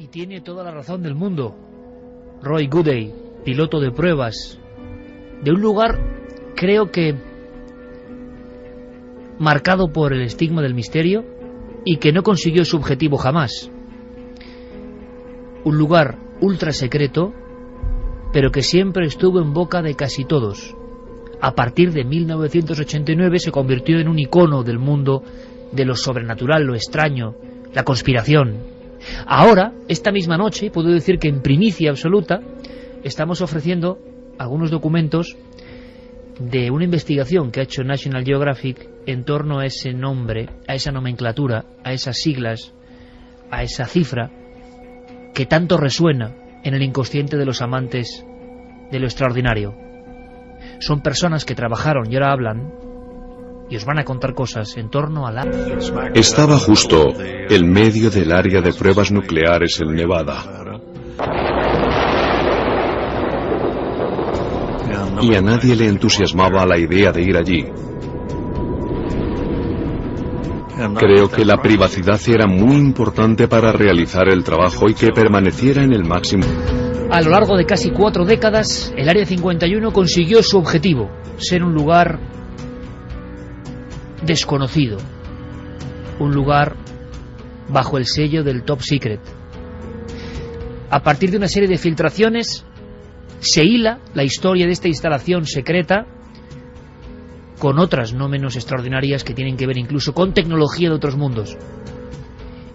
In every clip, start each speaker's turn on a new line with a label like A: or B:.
A: Y tiene toda la razón del mundo. Roy Goodey, piloto de pruebas de un lugar, creo que marcado por el estigma del misterio y que no consiguió su objetivo jamás. Un lugar ultra secreto, pero que siempre estuvo en boca de casi todos. A partir de 1989 se convirtió en un icono del mundo de lo sobrenatural, lo extraño, la conspiración. Ahora, esta misma noche, puedo decir que en primicia absoluta, estamos ofreciendo algunos documentos de una investigación que ha hecho National Geographic en torno a ese nombre, a esa nomenclatura, a esas siglas, a esa cifra que tanto resuena en el inconsciente de los amantes de lo extraordinario. Son personas que trabajaron y ahora hablan y os van a contar cosas en torno a la...
B: Estaba justo en medio del área de pruebas nucleares en Nevada. Y a nadie le entusiasmaba la idea de ir allí. Creo que la privacidad era muy importante para realizar el trabajo y que permaneciera en el máximo.
A: A lo largo de casi 4 décadas, el Área 51 consiguió su objetivo, ser un lugar desconocido, un lugar bajo el sello del Top Secret. A partir de una serie de filtraciones, se hila la historia de esta instalación secreta con otras no menos extraordinarias que tienen que ver incluso con tecnología de otros mundos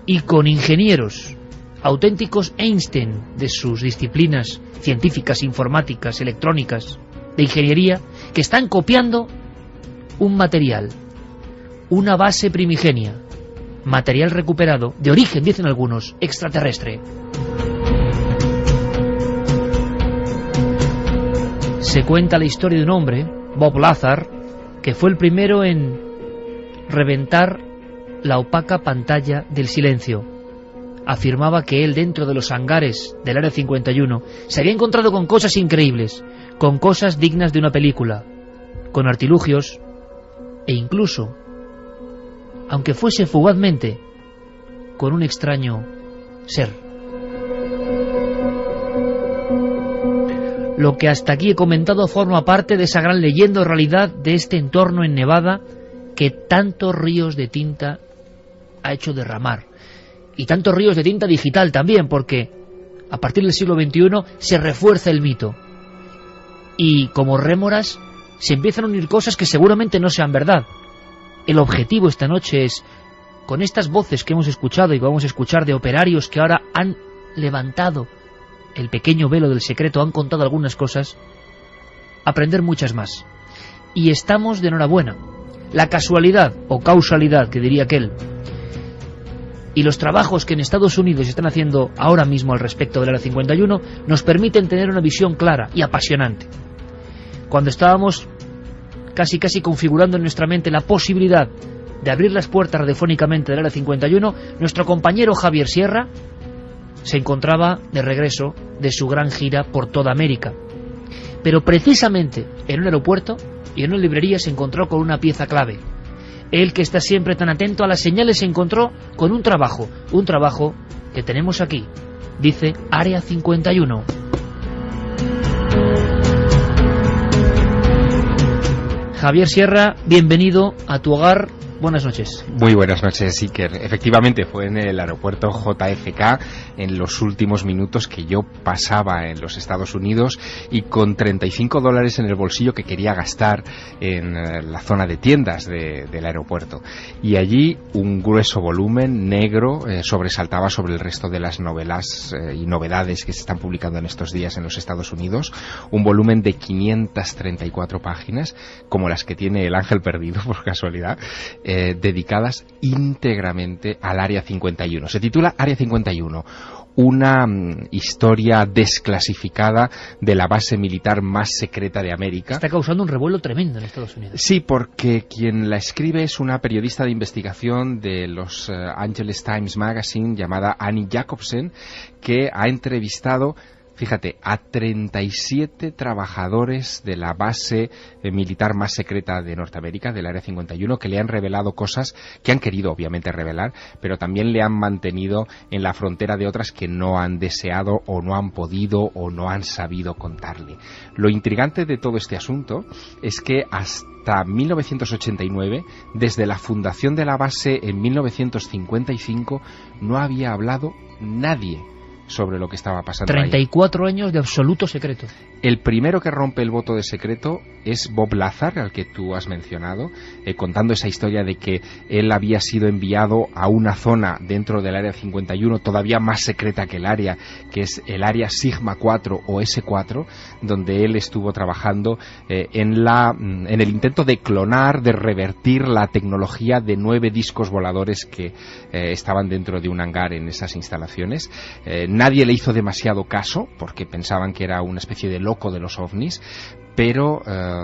A: y con ingenieros auténticos Einstein de sus disciplinas científicas, informáticas, electrónicas, de ingeniería, que están copiando un material, una base primigenia, material recuperado, de origen, dicen algunos, extraterrestre. Se cuenta la historia de un hombre, Bob Lazar, que fue el primero en reventar la opaca pantalla del silencio. Afirmaba que él, dentro de los hangares del Área 51, se había encontrado con cosas increíbles, con cosas dignas de una película, con artilugios e incluso, aunque fuese fugazmente, con un extraño ser. Lo que hasta aquí he comentado forma parte de esa gran leyenda o realidad de este entorno en Nevada que tantos ríos de tinta ha hecho derramar. Y tantos ríos de tinta digital también, porque a partir del siglo XXI se refuerza el mito. Y como rémoras se empiezan a unir cosas que seguramente no sean verdad. El objetivo esta noche es, con estas voces que hemos escuchado y que vamos a escuchar de operarios que ahora han levantado el pequeño velo del secreto, han contado algunas cosas, aprender muchas más. Y estamos de enhorabuena. La casualidad, o causalidad, que diría aquel, y los trabajos que en Estados Unidos están haciendo ahora mismo al respecto del Área 51 nos permiten tener una visión clara y apasionante. Cuando estábamos casi configurando en nuestra mente la posibilidad de abrir las puertas radiofónicamente del Área 51, nuestro compañero Javier Sierra se encontraba de regreso de su gran gira por toda América. Pero precisamente en un aeropuerto y en una librería se encontró con una pieza clave. Él, que está siempre tan atento a las señales, se encontró con un trabajo que tenemos aquí. Dice Área 51. Javier Sierra, bienvenido a tu hogar. Buenas noches.
C: Muy buenas noches, Iker. Efectivamente, fue en el aeropuerto JFK en los últimos minutos que yo pasaba en los Estados Unidos y con $35 en el bolsillo que quería gastar en la zona de tiendas del aeropuerto. Y allí un grueso volumen negro sobresaltaba sobre el resto de las novelas y novedades que se están publicando en estos días en los Estados Unidos. Un volumen de 534 páginas, como las que tiene El Ángel Perdido, por casualidad, dedicadas íntegramente al Área 51. Se titula Área 51, una historia desclasificada de la base militar más secreta de América.
A: Está causando un revuelo tremendo en Estados Unidos.
C: Sí, porque quien la escribe es una periodista de investigación de los Angeles Times Magazine llamada Annie Jacobsen, que ha entrevistado fíjate, a 37 trabajadores de la base militar más secreta de Norteamérica, del Área 51, que le han revelado cosas que han querido obviamente revelar, pero también le han mantenido en la frontera de otras que no han deseado o no han podido o no han sabido contarle. Lo intrigante de todo este asunto es que hasta 1989, desde la fundación de la base en 1955, no había hablado nadie sobre lo que estaba pasando
A: 34 años de absoluto secreto.
C: El primero que rompe el voto de secreto es Bob Lazar, al que tú has mencionado, contando esa historia de que él había sido enviado a una zona dentro del Área 51 todavía más secreta que el área, que es el Área Sigma 4 o S4, donde él estuvo trabajando en el intento de clonar, de revertir la tecnología de 9 discos voladores que estaban dentro de un hangar en esas instalaciones. Nadie le hizo demasiado caso, porque pensaban que era una especie de loco de los ovnis, pero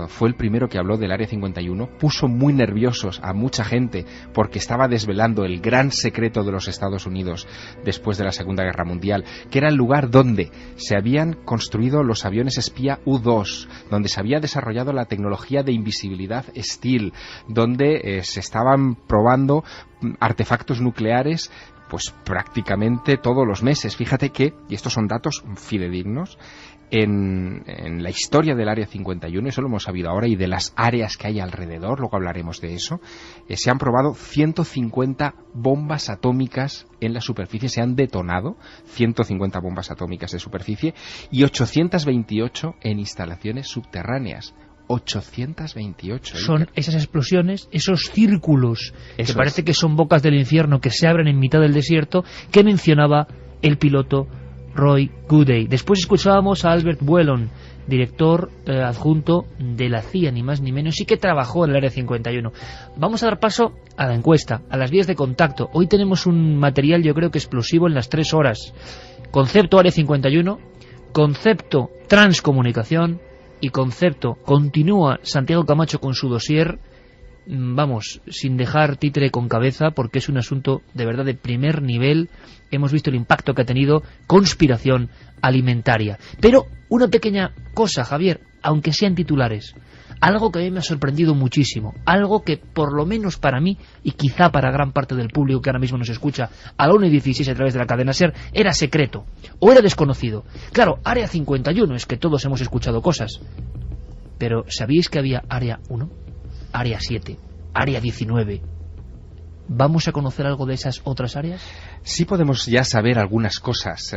C: fue el primero que habló del Área 51, puso muy nerviosos a mucha gente porque estaba desvelando el gran secreto de los Estados Unidos después de la Segunda Guerra Mundial, que era el lugar donde se habían construido los aviones espía U-2, donde se había desarrollado la tecnología de invisibilidad Stealth, donde se estaban probando artefactos nucleares pues prácticamente todos los meses. Fíjate que, y estos son datos fidedignos, en la historia del Área 51, eso lo hemos sabido ahora, y de las áreas que hay alrededor, luego hablaremos de eso, se han probado 150 bombas atómicas en la superficie, se han detonado 150 bombas atómicas de superficie y 828 en instalaciones subterráneas. 828.
A: Son esas explosiones, esos círculos, que parece que son bocas del infierno que se abren en mitad del desierto, que mencionaba el piloto Roy Goodey. Después escuchábamos a Albert Buellon, director adjunto de la CIA, ni más ni menos, y que trabajó en el Área 51. Vamos a dar paso a la encuesta, a las vías de contacto. Hoy tenemos un material, yo creo que explosivo, en las 3 horas. Concepto Área 51, concepto transcomunicación y concepto continúa Santiago Camacho con su dossier, vamos, sin dejar títere con cabeza, porque es un asunto de verdad de primer nivel. Hemos visto el impacto que ha tenido conspiración alimentaria. Pero una pequeña cosa, Javier, aunque sean titulares, algo que a mí me ha sorprendido muchísimo, algo que por lo menos para mí, y quizá para gran parte del público que ahora mismo nos escucha a la 1:16 a través de la cadena SER, era secreto, o era desconocido. Claro, Área 51, es que todos hemos escuchado cosas, pero ¿sabíais que había Área 1, Área 7, Área 19? ¿Vamos a conocer algo de esas otras áreas?
C: Sí podemos ya saber algunas cosas.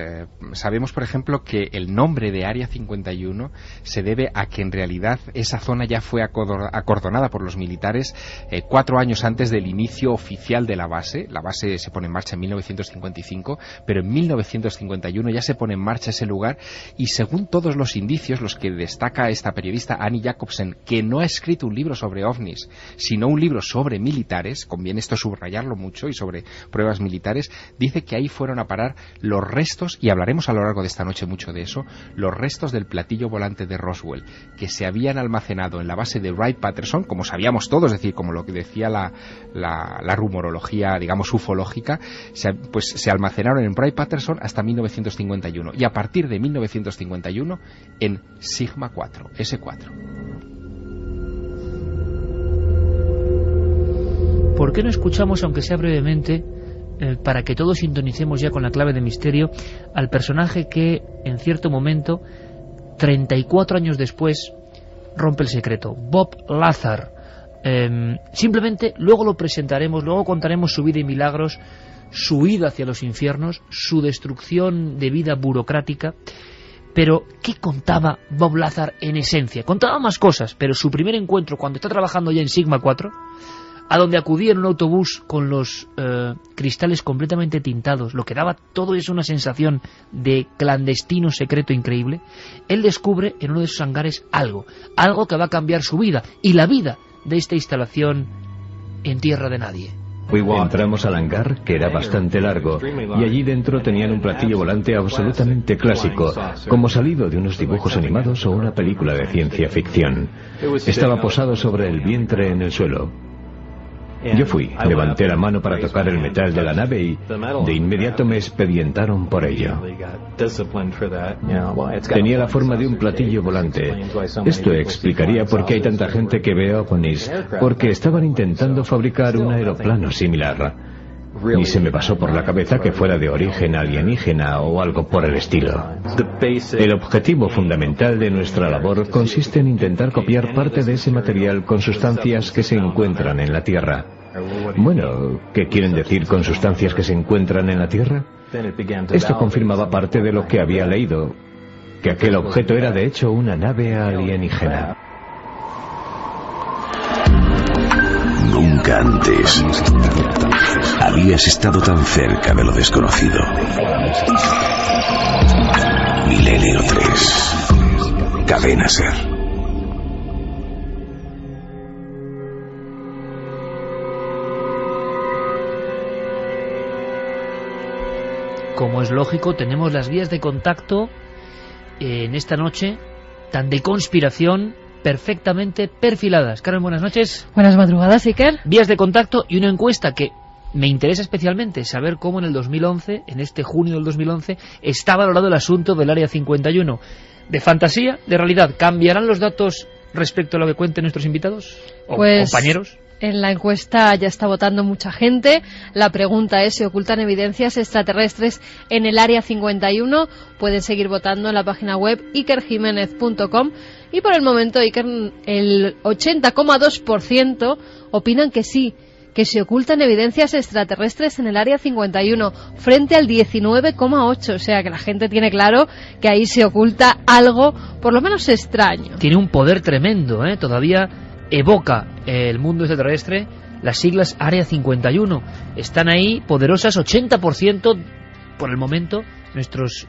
C: Sabemos, por ejemplo, que el nombre de Área 51 se debe a que en realidad esa zona ya fue acordonada por los militares 4 años antes del inicio oficial de la base. La base se pone en marcha en 1955, pero en 1951 ya se pone en marcha ese lugar, y según todos los indicios, los que destaca esta periodista Annie Jacobsen, que no ha escrito un libro sobre ovnis, sino un libro sobre militares, conviene esto subrayarlo mucho, y sobre pruebas militares, dice que ahí fueron a parar los restos, y hablaremos a lo largo de esta noche mucho de eso, los restos del platillo volante de Roswell, que se habían almacenado en la base de Wright-Patterson, como sabíamos todos, es decir, como lo que decía la rumorología, digamos, ufológica, se almacenaron en Wright-Patterson hasta 1951, y a partir de 1951 en Sigma 4, S4.
A: ¿Por qué no escuchamos, aunque sea brevemente, para que todos sintonicemos ya con la clave de misterio, al personaje que en cierto momento, 34 años después, rompe el secreto? Bob Lazar. Simplemente luego lo presentaremos, luego contaremos su vida y milagros, su huida hacia los infiernos, su destrucción de vida burocrática. Pero, ¿qué contaba Bob Lazar en esencia? Contaba más cosas, pero su primer encuentro, cuando está trabajando ya en Sigma 4, a donde acudía en un autobús con los cristales completamente tintados, lo que daba todo eso una sensación de clandestino secreto increíble, él descubre en uno de esos hangares algo que va a cambiar su vida y la vida de esta instalación en tierra de nadie.
D: Entramos al hangar, que era bastante largo, y allí dentro tenían un platillo volante absolutamente clásico, como salido de unos dibujos animados o una película de ciencia ficción. Estaba posado sobre el vientre en el suelo. Yo fui, levanté la mano para tocar el metal de la nave y de inmediato me expedientaron por ello. Tenía la forma de un platillo volante. Esto explicaría por qué hay tanta gente que ve ovnis, porque estaban intentando fabricar un aeroplano similar. Ni se me pasó por la cabeza que fuera de origen alienígena o algo por el estilo. El objetivo fundamental de nuestra labor consiste en intentar copiar parte de ese material con sustancias que se encuentran en la Tierra. Bueno, ¿qué quieren decir con sustancias que se encuentran en la Tierra? Esto confirmaba parte de lo que había leído, que aquel objeto era de hecho una nave alienígena.
E: Nunca antes habías estado tan cerca de lo desconocido. Milenio 3. Cadena SER.
A: Como es lógico, tenemos las vías de contacto en esta noche tan de conspiración, perfectamente perfiladas. Carmen, buenas noches.
F: Buenas madrugadas, Iker.
A: Vías de contacto y una encuesta que me interesa especialmente saber cómo en el 2011, en este junio del 2011, está valorado el asunto del Área 51. ¿De fantasía? ¿De realidad? ¿Cambiarán los datos respecto a lo que cuenten nuestros invitados? ¿O compañeros?
F: En la encuesta ya está votando mucha gente. La pregunta es: ¿se ocultan evidencias extraterrestres en el Área 51? Pueden seguir votando en la página web ikerjimenez.com. Y por el momento, Iker, el 80,2% opinan que sí, que se ocultan evidencias extraterrestres en el Área 51, frente al 19,8%. O sea que la gente tiene claro que ahí se oculta algo, por lo menos extraño.
A: Tiene un poder tremendo, ¿eh? Todavía evoca el mundo extraterrestre las siglas Área 51. Están ahí poderosas, 80% por el momento. Nuestros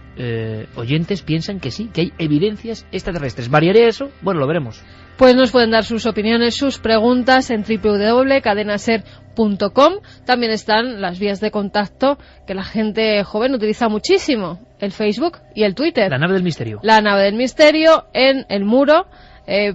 A: oyentes piensan que sí, que hay evidencias extraterrestres. ¿Variaría eso? Bueno, lo veremos.
F: Pues nos pueden dar sus opiniones, sus preguntas en www.cadenaser.com. También están las vías de contacto que la gente joven utiliza muchísimo: el Facebook y el Twitter.
A: La nave del misterio.
F: La nave del misterio en el muro.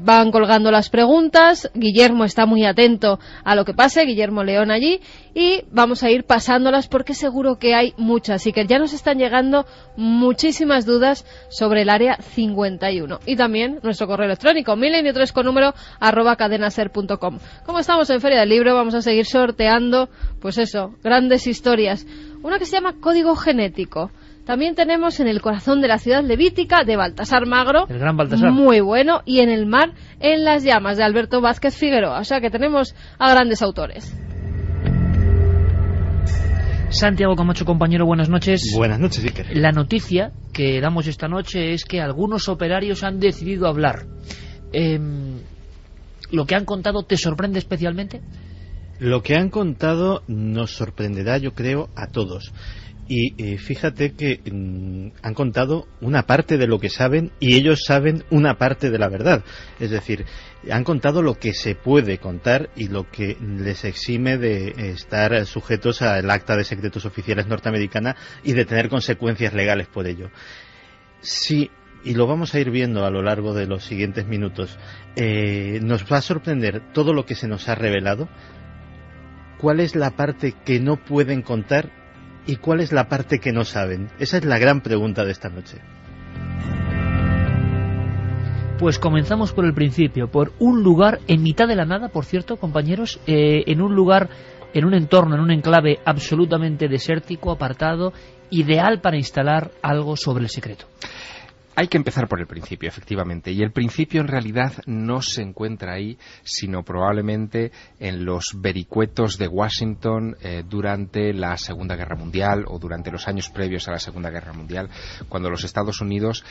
F: Van colgando las preguntas. Guillermo está muy atento a lo que pase, Guillermo León allí, y vamos a ir pasándolas porque seguro que hay muchas, y que ya nos están llegando muchísimas dudas sobre el Área 51. Y también nuestro correo electrónico, milenio3 con número @cadenaser.com. Como estamos en Feria del Libro, vamos a seguir sorteando, pues eso, grandes historias. Una que se llama Código Genético. También tenemos En el corazón de la ciudad levítica, de Baltasar Magro.
A: El gran Baltasar.
F: Muy bueno. Y En el mar, en las llamas, de Alberto Vázquez Figueroa. O sea que tenemos a grandes autores.
A: Santiago Camacho, compañero, buenas noches.
G: Buenas noches, Iker.
A: La noticia que damos esta noche es que algunos operarios han decidido hablar. ¿Lo que han contado te sorprende especialmente?
G: Lo que han contado nos sorprenderá, yo creo, a todos. Y fíjate que han contado una parte de lo que saben, y ellos saben una parte de la verdad. Es decir, han contado lo que se puede contar y lo que les exime de estar sujetos al Acta de Secretos Oficiales norteamericana y de tener consecuencias legales por ello. Sí, y lo vamos a ir viendo a lo largo de los siguientes minutos. Nos va a sorprender todo lo que se nos ha revelado. ¿Cuál es la parte que no pueden contar? ¿Y cuál es la parte que no saben? Esa es la gran pregunta de esta noche.
A: Pues comenzamos por el principio, por un lugar en mitad de la nada, por cierto, compañeros, en un lugar, en un entorno, en un enclave absolutamente desértico, apartado, ideal para instalar algo sobre el secreto.
C: Hay que empezar por el principio, efectivamente, y el principio en realidad no se encuentra ahí, sino probablemente en los vericuetos de Washington durante la Segunda Guerra Mundial o durante los años previos a la Segunda Guerra Mundial, cuando los Estados Unidos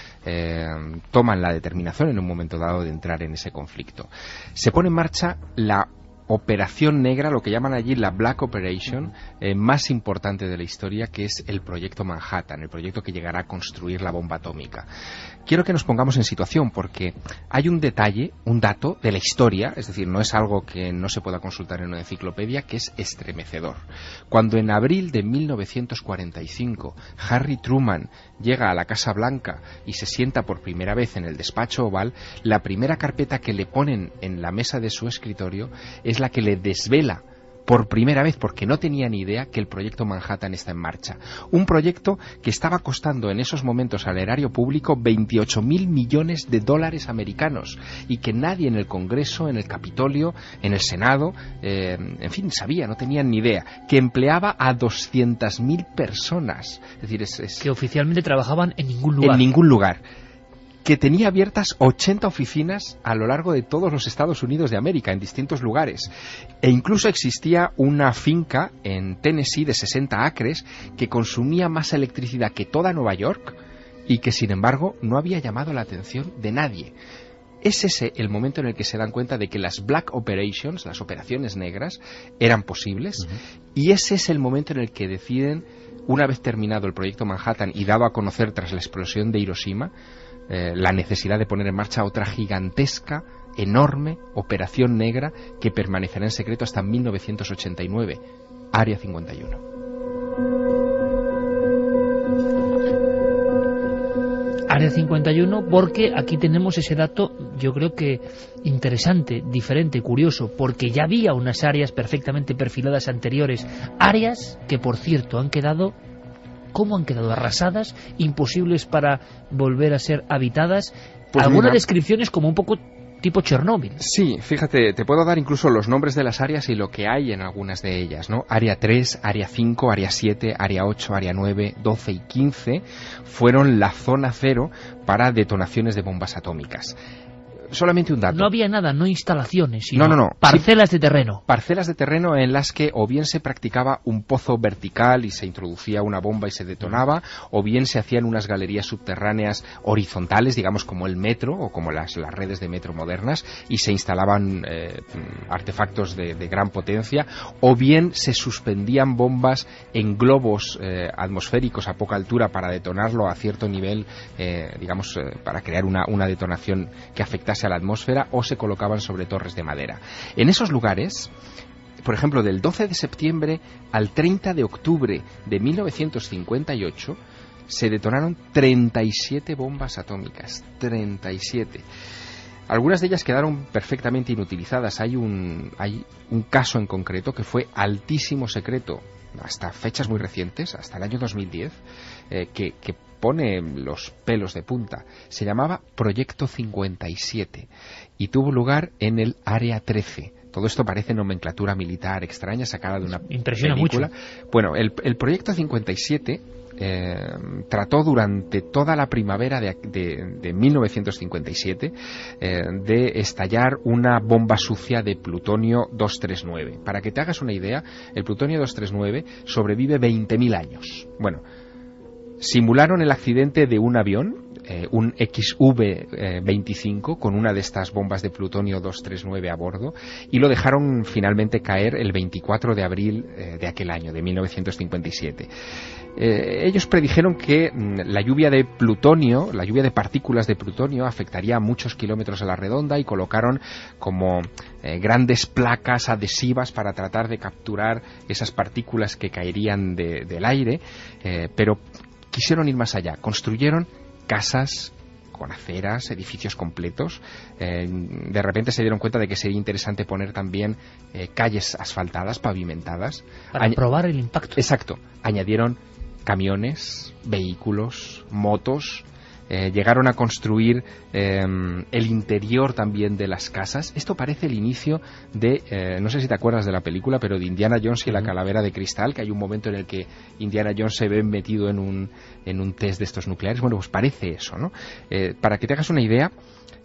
C: toman la determinación en un momento dado de entrar en ese conflicto. Se pone en marcha la operación negra, lo que llaman allí la Black Operation, más importante de la historia, que es el proyecto Manhattan, el proyecto que llegará a construir la bomba atómica. Quiero que nos pongamos en situación porque hay un detalle, un dato de la historia, es decir, no es algo que no se pueda consultar en una enciclopedia, que es estremecedor. Cuando en abril de 1945 Harry Truman llega a la Casa Blanca y se sienta por primera vez en el despacho oval, la primera carpeta que le ponen en la mesa de su escritorio es la que le desvela por primera vez, porque no tenía ni idea que el proyecto Manhattan está en marcha. Un proyecto que estaba costando en esos momentos al erario público 28.000 millones de dólares americanos y que nadie en el Congreso, en el Capitolio, en el Senado, en fin, sabía, no tenían ni idea, que empleaba a 200.000 personas. Es decir,
A: que oficialmente trabajaban en ningún lugar.
C: En ningún lugar. Que tenía abiertas 80 oficinas a lo largo de todos los Estados Unidos de América, en distintos lugares. E incluso existía una finca en Tennessee de 60 acres que consumía más electricidad que toda Nueva York y que, sin embargo, no había llamado la atención de nadie. Es ese el momento en el que se dan cuenta de que las Black Operations, las operaciones negras, eran posibles, y ese es el momento en el que deciden, una vez terminado el proyecto Manhattan y dado a conocer tras la explosión de Hiroshima, la necesidad de poner en marcha otra gigantesca, enorme operación negra que permanecerá en secreto hasta 1989, Área 51.
A: Área 51, porque aquí tenemos ese dato, yo creo que interesante, diferente, curioso, porque ya había unas áreas perfectamente perfiladas anteriores, áreas que, por cierto, han quedado... ¿Cómo han quedado? Arrasadas, imposibles para volver a ser habitadas.
C: Pues
A: algunas descripciones como un poco tipo Chernóbil.
C: Sí, fíjate, te puedo dar incluso los nombres de las áreas y lo que hay en algunas de ellas, ¿no? Área 3, Área 5, Área 7, Área 8, Área 9, 12 y 15 fueron la zona cero para detonaciones de bombas atómicas. Solamente un dato.
A: No había nada, no instalaciones, sino
C: no.
A: parcelas de terreno.
C: Parcelas de terreno en las que o bien se practicaba un pozo vertical y se introducía una bomba y se detonaba, o bien se hacían unas galerías subterráneas horizontales, digamos como el metro o como las redes de metro modernas, y se instalaban artefactos de gran potencia, o bien se suspendían bombas en globos atmosféricos a poca altura para detonarlo a cierto nivel, para crear una detonación que afectase a la atmósfera, o se colocaban sobre torres de madera. En esos lugares, por ejemplo, del 12 de septiembre al 30 de octubre de 1958, se detonaron 37 bombas atómicas. 37. Algunas de ellas quedaron perfectamente inutilizadas. Hay un caso en concreto que fue altísimo secreto hasta fechas muy recientes, hasta el año 2010, que pone los pelos de punta. Se llamaba Proyecto 57 y tuvo lugar en el Área 13. Todo esto parece nomenclatura militar extraña sacada de una película. Mucho. Bueno, el Proyecto 57 trató durante toda la primavera de 1957 de estallar una bomba sucia de plutonio 239. Para que te hagas una idea, el plutonio 239 sobrevive 20.000 años. Bueno, simularon el accidente de un avión, un XV-25, con una de estas bombas de plutonio 239 a bordo, y lo dejaron finalmente caer el 24 de abril de aquel año, de 1957. Ellos predijeron que la lluvia de plutonio, la lluvia de partículas de plutonio, afectaría a muchos kilómetros a la redonda, y colocaron como grandes placas adhesivas para tratar de capturar esas partículas que caerían del aire, pero quisieron ir más allá. Construyeron casas con aceras, edificios completos. De repente se dieron cuenta de que sería interesante poner también calles asfaltadas, pavimentadas.
A: Para probar el impacto.
C: Exacto. Añadieron camiones, vehículos, motos. Llegaron a construir el interior también de las casas. Esto parece el inicio de, no sé si te acuerdas de la película, pero de Indiana Jones y la calavera de cristal, que hay un momento en el que Indiana Jones se ve metido en un test de estos nucleares. Bueno, pues parece eso, ¿no? Para que te hagas una idea,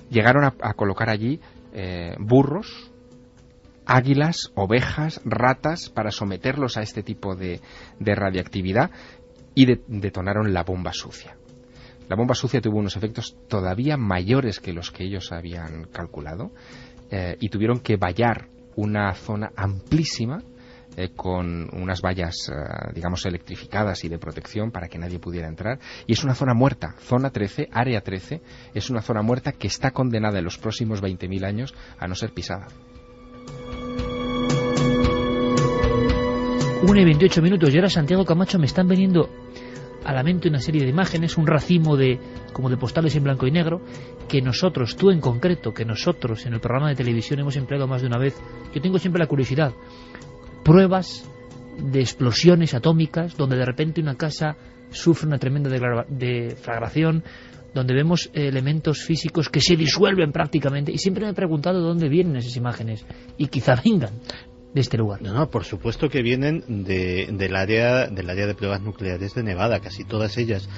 C: llegaron a colocar allí burros, águilas, ovejas, ratas, para someterlos a este tipo de radiactividad, y detonaron la bomba sucia. La bomba sucia tuvo unos efectos todavía mayores que los que ellos habían calculado, y tuvieron que vallar una zona amplísima con unas vallas, digamos, electrificadas y de protección para que nadie pudiera entrar. Y es una zona muerta. Zona 13, Área 13, es una zona muerta que está condenada en los próximos 20.000 años a no ser pisada.
A: 1:28, y ahora, Santiago Camacho, me están veniendo a la mente una serie de imágenes, un racimo como de postales en blanco y negro, que nosotros, tú en concreto, que nosotros en el programa de televisión hemos empleado más de una vez. Yo tengo siempre la curiosidad, pruebas de explosiones atómicas, donde de repente una casa sufre una tremenda deflagración, donde vemos elementos físicos que se disuelven prácticamente, y siempre me he preguntado de dónde vienen esas imágenes, y quizá vengan de este lugar.
G: No, por supuesto que vienen del área de pruebas nucleares de Nevada, casi todas ellas.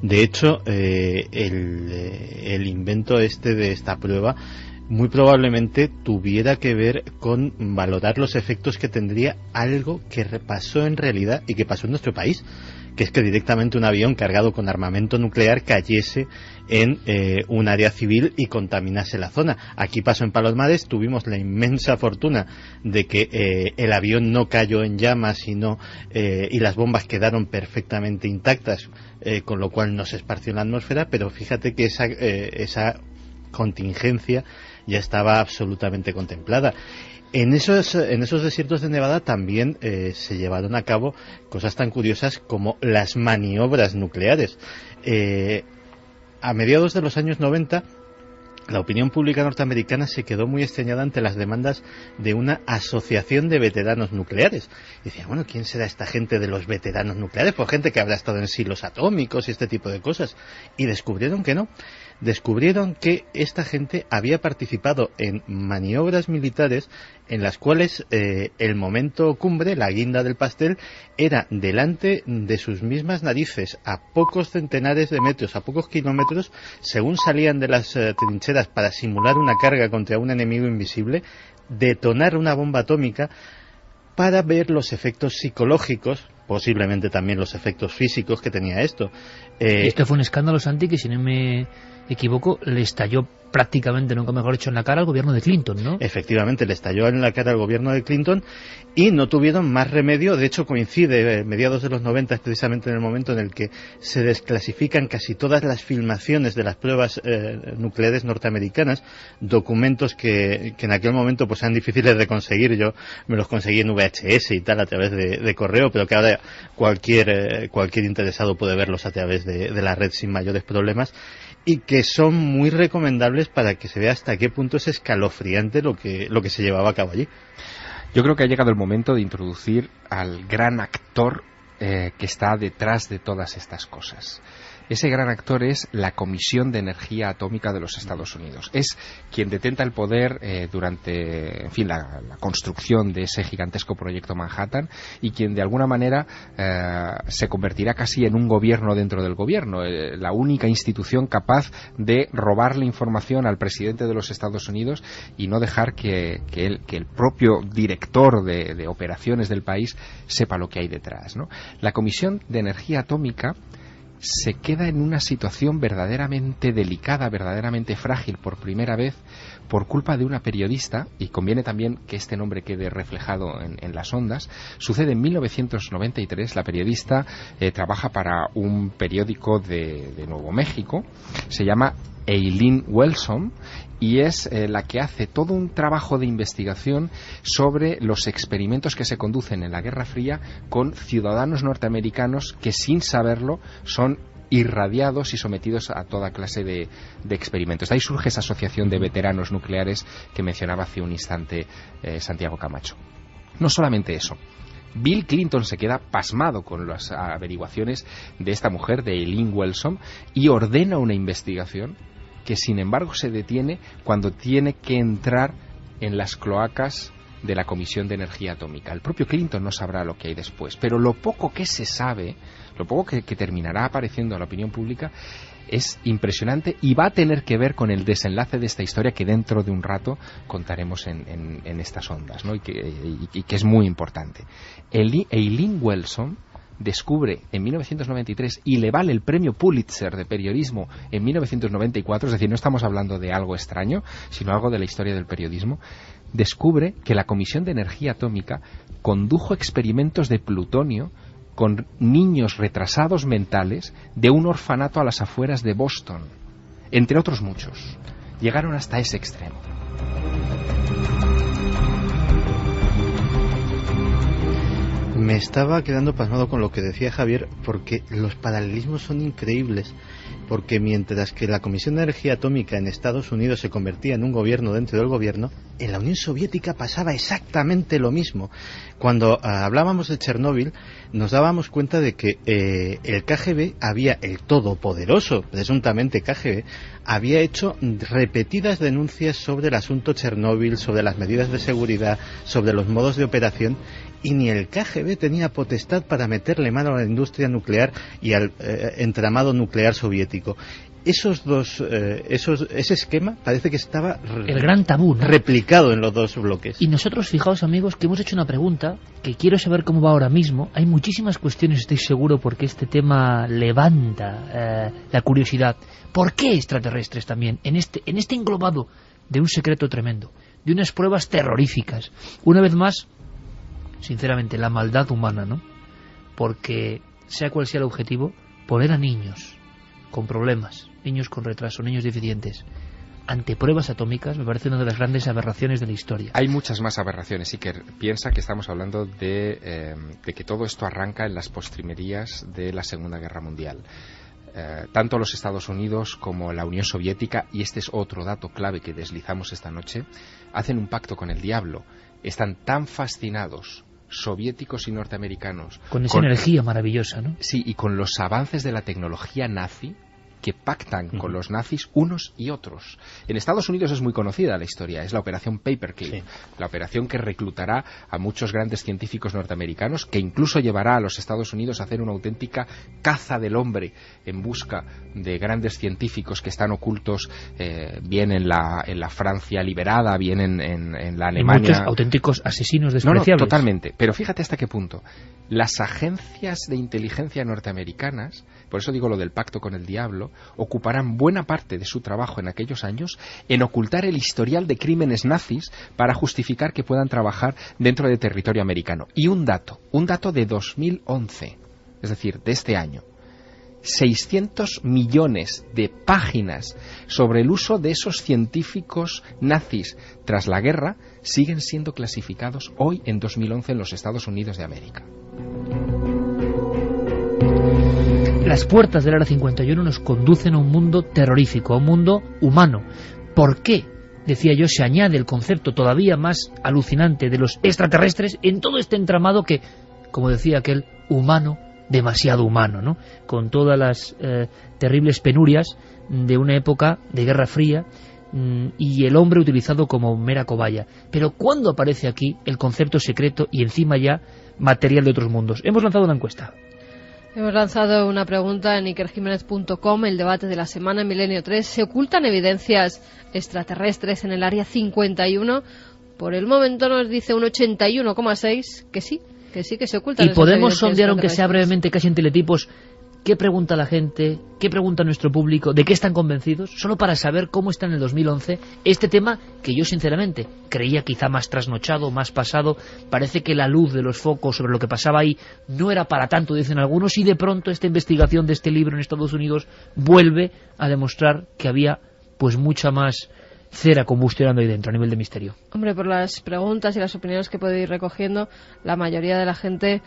G: De hecho, el invento de esta prueba muy probablemente tuviera que ver con valorar los efectos que tendría algo que pasó en realidad y que pasó en nuestro país, que es que directamente un avión cargado con armamento nuclear cayese en un área civil y contaminase la zona. Aquí pasó en Palomares, tuvimos la inmensa fortuna de que el avión no cayó en llamas y las bombas quedaron perfectamente intactas, con lo cual no se esparció en la atmósfera, pero fíjate que esa contingencia ya estaba absolutamente contemplada. En esos desiertos de Nevada también se llevaron a cabo cosas tan curiosas como las maniobras nucleares. A mediados de los años 90, la opinión pública norteamericana se quedó muy extrañada ante las demandas de una asociación de veteranos nucleares. Y decía, bueno, ¿quién será esta gente de los veteranos nucleares? Pues gente que habrá estado en silos atómicos y este tipo de cosas. Y descubrieron que no. Descubrieron que esta gente había participado en maniobras militares en las cuales el momento cumbre, la guinda del pastel, era delante de sus mismas narices, a pocos centenares de metros, a pocos kilómetros, según salían de las trincheras para simular una carga contra un enemigo invisible, detonar una bomba atómica para ver los efectos psicológicos, posiblemente también los efectos físicos que tenía esto.
A: Esto fue un escándalo, Santi, que si no me equivoco, le estalló prácticamente, nunca mejor dicho, en la cara al gobierno de Clinton, ¿no?
G: Efectivamente, le estalló en la cara al gobierno de Clinton y no tuvieron más remedio. De hecho, coincide, mediados de los 90, precisamente en el momento en el que se desclasifican casi todas las filmaciones de las pruebas nucleares norteamericanas, documentos que en aquel momento pues eran difíciles de conseguir. Yo me los conseguí en VHS y tal a través de correo, pero que ahora cualquier interesado puede verlos a través de la red sin mayores problemas, y que son muy recomendables para que se vea hasta qué punto es escalofriante lo que se llevaba a cabo allí.
C: Yo creo que ha llegado el momento de introducir al gran actor que está detrás de todas estas cosas. Ese gran actor es la Comisión de Energía Atómica de los Estados Unidos. Es quien detenta el poder durante, en fin, la construcción de ese gigantesco proyecto Manhattan, y quien de alguna manera se convertirá casi en un gobierno dentro del gobierno, la única institución capaz de robarle información al presidente de los Estados Unidos y no dejar que el propio director de operaciones del país sepa lo que hay detrás, ¿no? La Comisión de Energía Atómica se queda en una situación verdaderamente delicada, verdaderamente frágil por primera vez, por culpa de una periodista, y conviene también que este nombre quede reflejado en las ondas. Sucede en 1993, la periodista trabaja para un periódico de Nuevo México, se llama Eileen Wilson, y es la que hace todo un trabajo de investigación sobre los experimentos que se conducen en la Guerra Fría con ciudadanos norteamericanos que, sin saberlo, son irradiados y sometidos a toda clase de experimentos. De ahí surge esa asociación de veteranos nucleares que mencionaba hace un instante Santiago Camacho. No solamente eso, Bill Clinton se queda pasmado con las averiguaciones de esta mujer, de Eileen Wilson, y ordena una investigación que sin embargo se detiene cuando tiene que entrar en las cloacas de la Comisión de Energía Atómica. El propio Clinton no sabrá lo que hay después, pero lo poco que se sabe, lo poco que terminará apareciendo a la opinión pública, es impresionante y va a tener que ver con el desenlace de esta historia que dentro de un rato contaremos en estas ondas, ¿no? y que es muy importante. Eileen Wilson descubre en 1993 y le vale el premio Pulitzer de periodismo en 1994, es decir, no estamos hablando de algo extraño, sino algo de la historia del periodismo. Descubre que la Comisión de Energía Atómica condujo experimentos de plutonio con niños retrasados mentales de un orfanato a las afueras de Boston, entre otros muchos. Llegaron hasta ese extremo.
G: me estaba quedando pasmado con lo que decía Javier, porque los paralelismos son increíbles. Porque mientras que la Comisión de Energía Atómica en Estados Unidos se convertía en un gobierno dentro del gobierno, en la Unión Soviética pasaba exactamente lo mismo. Cuando hablábamos de Chernóbil, nos dábamos cuenta de que el KGB el todopoderoso, presuntamente KGB, había hecho repetidas denuncias sobre el asunto Chernóbil, sobre las medidas de seguridad, sobre los modos de operación, y ni el KGB tenía potestad para meterle mano a la industria nuclear y al entramado nuclear soviético. Ese esquema parece que estaba
A: el gran tabú, ¿no?,
G: replicado en los dos bloques.
A: Y nosotros, fijaos amigos, que hemos hecho una pregunta que quiero saber cómo va ahora mismo. Hay muchísimas cuestiones, estoy seguro, porque este tema levanta la curiosidad. ¿Por qué extraterrestres también? En este englobado de un secreto tremendo, de unas pruebas terroríficas. Una vez más, sinceramente, la maldad humana, ¿no? Porque, sea cual sea el objetivo, poner a niños con problemas, niños con retraso, niños deficientes, ante pruebas atómicas, me parece una de las grandes aberraciones de la historia.
C: Hay muchas más aberraciones, Iker. Piensa que estamos hablando de que todo esto arranca en las postrimerías de la Segunda Guerra Mundial. Tanto los Estados Unidos como la Unión Soviética, y este es otro dato clave que deslizamos esta noche, hacen un pacto con el diablo. Están tan fascinados, soviéticos y norteamericanos,
A: con esa energía maravillosa, ¿no?
C: Sí, y con los avances de la tecnología nazi, que pactan con los nazis unos y otros. En Estados Unidos es muy conocida la historia, es la operación Paperclip, sí, la operación que reclutará a muchos grandes científicos norteamericanos, que incluso llevará a los Estados Unidos a hacer una auténtica caza del hombre en busca de grandes científicos que están ocultos, bien en la Francia liberada, bien en la Alemania.
A: Y muchos auténticos asesinos despreciables.
C: No, totalmente. Pero fíjate hasta qué punto. Las agencias de inteligencia norteamericanas, por eso digo lo del pacto con el diablo, ocuparán buena parte de su trabajo en aquellos años en ocultar el historial de crímenes nazis para justificar que puedan trabajar dentro de territorio americano. Y un dato de 2011, es decir, de este año, 600 millones de páginas sobre el uso de esos científicos nazis tras la guerra siguen siendo clasificados hoy en 2011 en los Estados Unidos de América.
A: Las puertas del Área 51 nos conducen a un mundo terrorífico, a un mundo humano. ¿Por qué, decía yo, se añade el concepto todavía más alucinante de los extraterrestres en todo este entramado que, como decía aquel, humano, demasiado humano, ¿no? Con todas las terribles penurias de una época de Guerra Fría y el hombre utilizado como mera cobaya. Pero ¿cuándo aparece aquí el concepto secreto y encima ya material de otros mundos? Hemos lanzado una encuesta.
F: Hemos lanzado una pregunta en ikerjimenez.com, el debate de la semana en Milenio 3. ¿Se ocultan evidencias extraterrestres en el Área 51? Por el momento nos dice un 81,6% que sí que se ocultan.
A: Y podemos sondear, aunque sea brevemente, casi en teletipos, qué pregunta la gente, qué pregunta nuestro público, de qué están convencidos, solo para saber cómo está en el 2011 este tema que yo sinceramente creía quizá más trasnochado, más pasado. Parece que la luz de los focos sobre lo que pasaba ahí no era para tanto, dicen algunos, y de pronto esta investigación de este libro en Estados Unidos vuelve a demostrar que había pues mucha más cera combustionando ahí dentro a nivel de misterio.
F: Hombre, por las preguntas y las opiniones que puedo ir recogiendo, la mayoría de la gente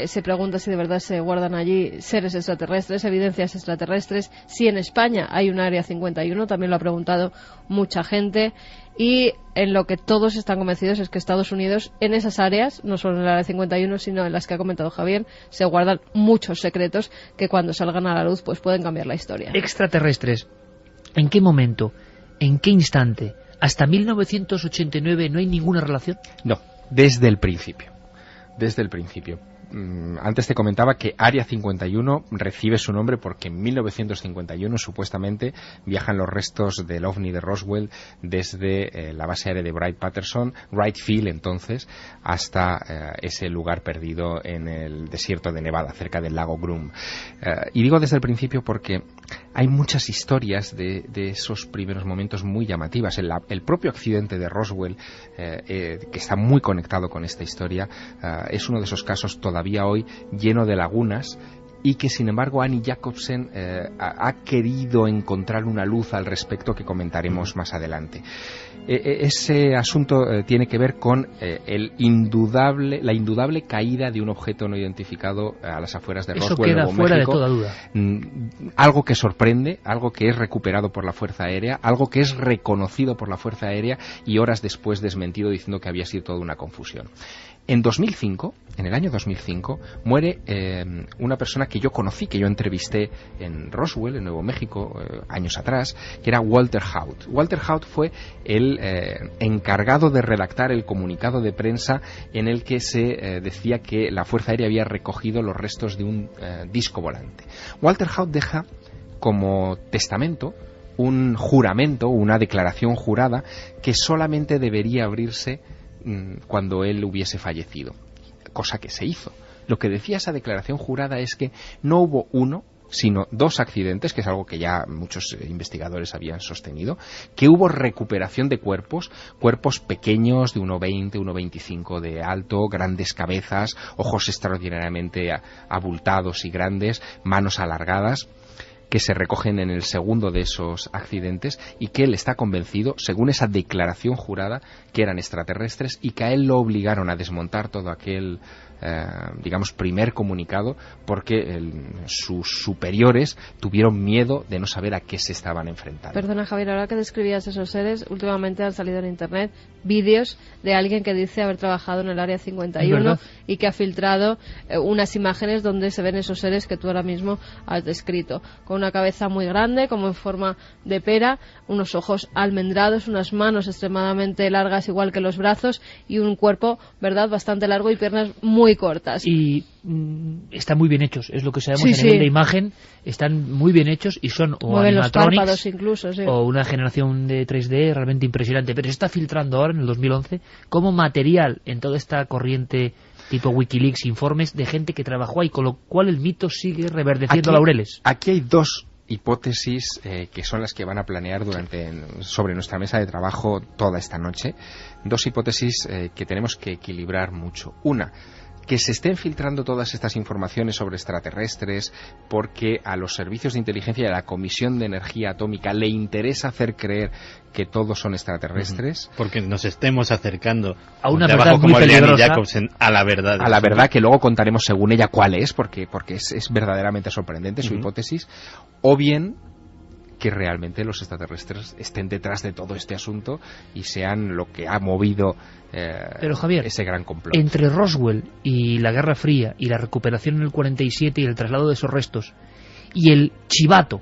F: se pregunta si de verdad se guardan allí seres extraterrestres, evidencias extraterrestres, si en España hay un Área 51, también lo ha preguntado mucha gente, y en lo que todos están convencidos es que Estados Unidos, en esas áreas, no solo en el Área 51, sino en las que ha comentado Javier, se guardan muchos secretos que cuando salgan a la luz pues pueden cambiar la historia.
A: Extraterrestres, ¿en qué momento? ¿En qué instante? ¿Hasta 1989 no hay ninguna relación?
C: No, desde el principio. Desde el principio. Antes te comentaba que Área 51 recibe su nombre porque en 1951 supuestamente viajan los restos del OVNI de Roswell desde la base aérea de Wright Field entonces, hasta ese lugar perdido en el desierto de Nevada, cerca del lago Groom. Y digo desde el principio porque hay muchas historias de esos primeros momentos muy llamativas. El propio accidente de Roswell, que está muy conectado con esta historia, es uno de esos casos todavía hoy lleno de lagunas y que sin embargo Annie Jacobsen ha querido encontrar una luz al respecto que comentaremos más adelante. Ese asunto tiene que ver con la indudable caída de un objeto no identificado a las afueras de Roswell,
A: Eso queda
C: Nuevo
A: fuera
C: México.
A: de toda duda.
C: Algo que sorprende, algo que es recuperado por la Fuerza Aérea, algo que es reconocido por la Fuerza Aérea y horas después desmentido diciendo que había sido toda una confusión. En el año 2005, muere una persona que yo conocí, que yo entrevisté en Roswell, en Nuevo México, años atrás, que era Walter Haut. Walter Haut fue el encargado de redactar el comunicado de prensa en el que se decía que la Fuerza Aérea había recogido los restos de un disco volante. Walter Haut deja como testamento un juramento, una declaración jurada, que solamente debería abrirse cuando él hubiese fallecido, cosa que se hizo. Lo que decía esa declaración jurada es que no hubo uno, sino 2 accidentes, que es algo que ya muchos investigadores habían sostenido, que hubo recuperación de cuerpos pequeños de 1,20, 1,25 de alto, grandes cabezas, ojos extraordinariamente abultados y grandes, manos alargadas, que se recogen en el segundo de esos accidentes, y que él está convencido, según esa declaración jurada, que eran extraterrestres, y que a él lo obligaron a desmontar todo aquel primer comunicado porque sus superiores tuvieron miedo de no saber a qué se estaban enfrentando.
F: Perdona, Javier, ahora que describías esos seres, últimamente han salido en internet vídeos de alguien que dice haber trabajado en el Área 51 y que ha filtrado unas imágenes donde se ven esos seres que tú ahora mismo has descrito, con una cabeza muy grande, como en forma de pera, unos ojos almendrados, unas manos extremadamente largas igual que los brazos y un cuerpo, ¿verdad?, bastante largo y piernas muy cortas.
A: Y están muy bien hechos, es lo que sabemos a nivel de imagen, están muy bien hechos y son o
F: mueven
A: animatronics
F: los párpados incluso,
A: o una generación de 3D realmente impresionante, pero se está filtrando ahora en el 2011 como material en toda esta corriente tipo Wikileaks, informes de gente que trabajó ahí, con lo cual el mito sigue reverdeciendo laureles.
C: Aquí hay 2 hipótesis que son las que van a planear sobre nuestra mesa de trabajo toda esta noche. 2 hipótesis que tenemos que equilibrar mucho. Una, que se estén filtrando todas estas informaciones sobre extraterrestres porque a los servicios de inteligencia y a la Comisión de Energía Atómica le interesa hacer creer que todos son extraterrestres.
G: Porque nos estemos acercando
A: a una verdad muy peligrosa,
G: Jacobsen, a la verdad.
C: A la verdad que luego contaremos según ella cuál es, porque es verdaderamente sorprendente su hipótesis. O bien que realmente los extraterrestres estén detrás de todo este asunto y sean lo que ha movido
A: pero Javier,
C: ese gran complot.
A: Entre Roswell y la Guerra Fría y la recuperación en el 47 y el traslado de esos restos y el chivato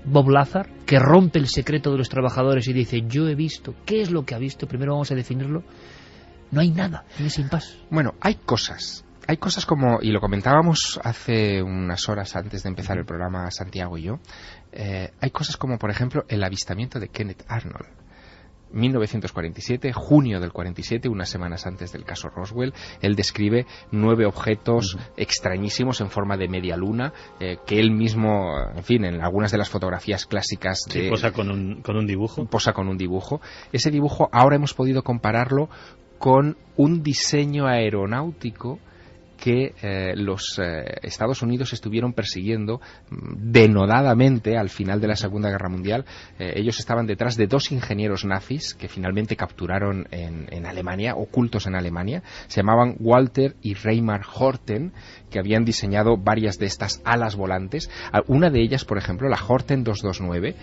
A: Bob Lazar, que rompe el secreto de los trabajadores y dice yo he visto, ¿qué es lo que ha visto? Primero vamos a definirlo. No hay nada en ese impasse.
C: Bueno, hay cosas como, y lo comentábamos hace unas horas antes de empezar el programa Santiago y yo, hay cosas como, por ejemplo, el avistamiento de Kenneth Arnold. 1947, junio del 47, unas semanas antes del caso Roswell, él describe 9 objetos extrañísimos en forma de media luna, que él mismo, en fin, en algunas de las fotografías clásicas
G: posa con un dibujo.
C: Posa con un dibujo. Ese dibujo ahora hemos podido compararlo con un diseño aeronáutico que los Estados Unidos estuvieron persiguiendo denodadamente al final de la Segunda Guerra Mundial. Ellos estaban detrás de 2 ingenieros nazis que finalmente capturaron en Alemania, ocultos en Alemania. Se llamaban Walter y Reimar Horten, que habían diseñado varias de estas alas volantes. Una de ellas, por ejemplo, la Horten 229,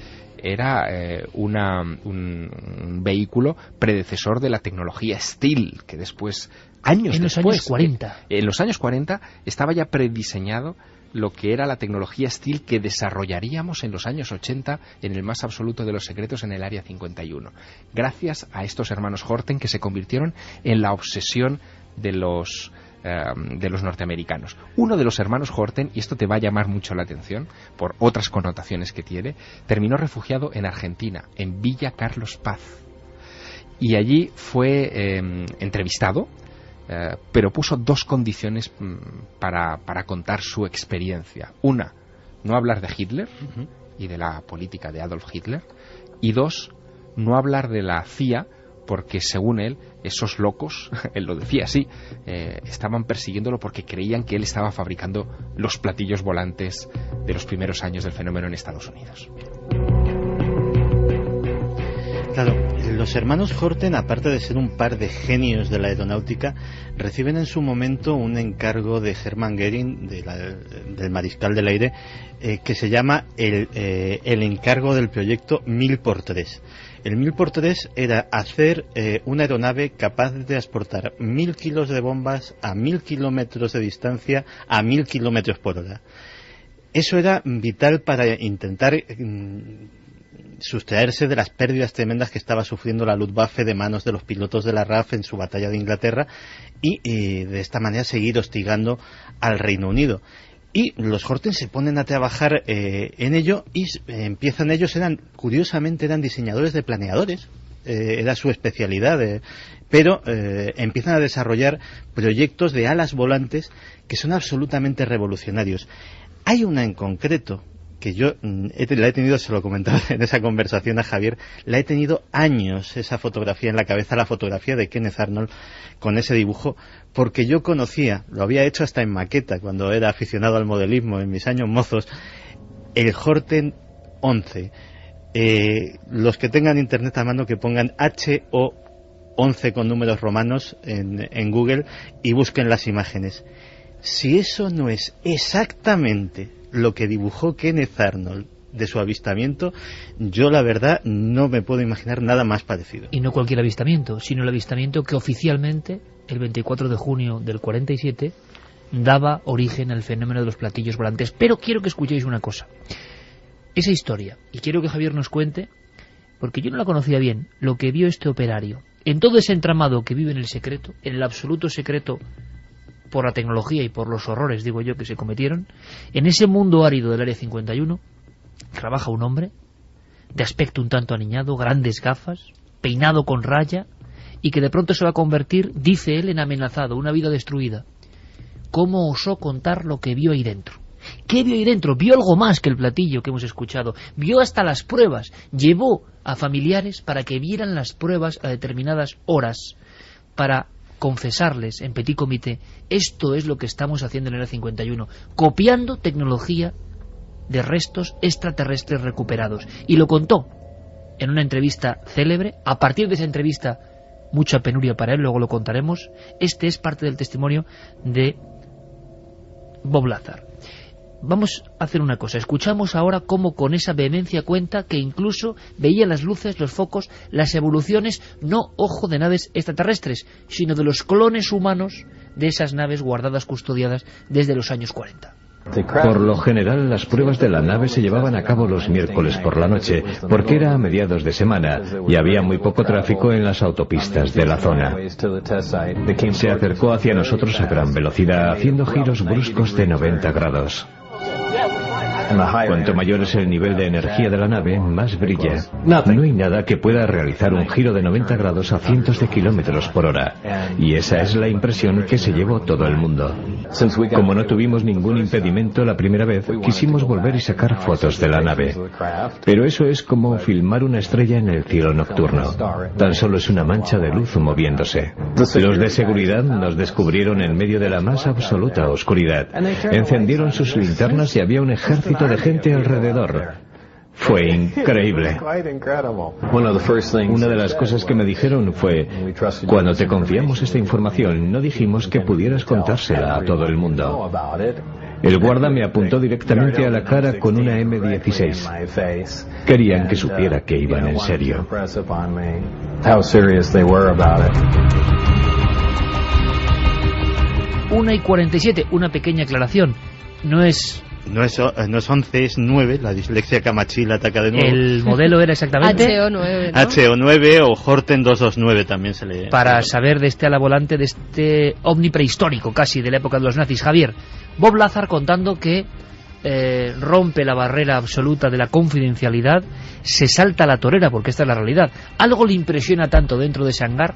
C: era un vehículo predecesor de la tecnología Stealth, que después, en los años 40 estaba ya prediseñado lo que era la tecnología Stealth que desarrollaríamos en los años 80 en el más absoluto de los secretos en el Área 51, gracias a estos hermanos Horten, que se convirtieron en la obsesión de los norteamericanos. Uno de los hermanos Horten, y esto te va a llamar mucho la atención por otras connotaciones que tiene, terminó refugiado en Argentina, en Villa Carlos Paz, y allí fue entrevistado, pero puso 2 condiciones para contar su experiencia. Una, no hablar de Hitler y de la política de Adolf Hitler, y 2, no hablar de la CIA porque según él, esos locos, él lo decía así, estaban persiguiéndolo porque creían que él estaba fabricando los platillos volantes de los primeros años del fenómeno en Estados Unidos.
G: Claro, los hermanos Horten, aparte de ser un par de genios de la aeronáutica, reciben en su momento un encargo de Hermann Göring, del mariscal del aire, que se llama el encargo del proyecto 1000×3. El 1000×3 era hacer una aeronave capaz de transportar 1000 kilos de bombas a 1000 kilómetros de distancia a 1000 kilómetros por hora. Eso era vital para intentar sustraerse de las pérdidas tremendas que estaba sufriendo la Luftwaffe de manos de los pilotos de la RAF en su batalla de Inglaterra y de esta manera seguir hostigando al Reino Unido. Y los Horten se ponen a trabajar en ello y empiezan ellos, curiosamente eran diseñadores de planeadores, era su especialidad, pero empiezan a desarrollar proyectos de alas volantes que son absolutamente revolucionarios. Hay una en concreto que yo la he tenido, se lo comentaba en esa conversación a Javier, la he tenido años esa fotografía en la cabeza, la fotografía de Kenneth Arnold con ese dibujo, porque yo conocía, lo había hecho hasta en maqueta cuando era aficionado al modelismo en mis años mozos, el Horten 11. Los que tengan internet a mano que pongan HO11 con números romanos en Google y busquen las imágenes. Si eso no es exactamente lo que dibujó Kenneth Arnold de su avistamiento, yo la verdad no me puedo imaginar nada más parecido.
A: Y no cualquier avistamiento, sino el avistamiento que oficialmente, el 24 de junio del 47, daba origen al fenómeno de los platillos volantes. Pero quiero que escuchéis una cosa. Esa historia, y quiero que Javier nos cuente, porque yo no la conocía bien, lo que vio este operario, en todo ese entramado que vive en el secreto, en el absoluto secreto, por la tecnología y por los horrores, digo yo, que se cometieron, en ese mundo árido del Área 51, trabaja un hombre, de aspecto un tanto aniñado, grandes gafas, peinado con raya, y que de pronto se va a convertir, dice él, en amenazado, una vida destruida. ¿Cómo osó contar lo que vio ahí dentro? ¿Qué vio ahí dentro? Vio algo más que el platillo que hemos escuchado. Vio hasta las pruebas. Llevó a familiares para que vieran las pruebas a determinadas horas, para confesarles en petit comité, esto es lo que estamos haciendo en el Área 51, copiando tecnología de restos extraterrestres recuperados. Y lo contó en una entrevista célebre. A partir de esa entrevista, mucha penuria para él, luego lo contaremos. Este es parte del testimonio de Bob Lazar. Vamos a hacer una cosa, escuchamos ahora cómo con esa vehemencia cuenta que incluso veía las luces, los focos, las evoluciones, no, ojo, de naves extraterrestres, sino de los clones humanos de esas naves guardadas, custodiadas desde los años 40.
D: Por lo general, las pruebas de la nave se llevaban a cabo los miércoles por la noche, porque era a mediados de semana y había muy poco tráfico en las autopistas de la zona. Se acercó hacia nosotros a gran velocidad, haciendo giros bruscos de 90 grados. Cuanto mayor es el nivel de energía de la nave, más brilla. No hay nada que pueda realizar un giro de 90 grados a cientos de kilómetros por hora. Y esa es la impresión que se llevó todo el mundo. Como no tuvimos ningún impedimento la primera vez, quisimos volver y sacar fotos de la nave. Pero eso es como filmar una estrella en el cielo nocturno. Tan solo es una mancha de luz moviéndose. Los de seguridad nos descubrieron en medio de la más absoluta oscuridad. Encendieron sus linternas y había un ejército de gente alrededor. Fue increíble. Una de las cosas que me dijeron fue: cuando te confiamos esta información, no dijimos que pudieras contársela a todo el mundo. El guarda me apuntó directamente a la cara con una M16. Querían que supiera que iban en serio.
A: 1:47, una pequeña aclaración. No es
G: 11, es 9, la dislexia Camachil ataca de nuevo.
A: El modelo era exactamente
F: HO9, ¿no?
G: HO9 o Horten 229 también se le...
A: Para saber de este ala volante, de este ovni prehistórico casi de la época de los nazis. Javier, Bob Lazar contando que rompe la barrera absoluta de la confidencialidad, se salta a la torera, porque esta es la realidad. Algo le impresiona tanto dentro de ese hangar,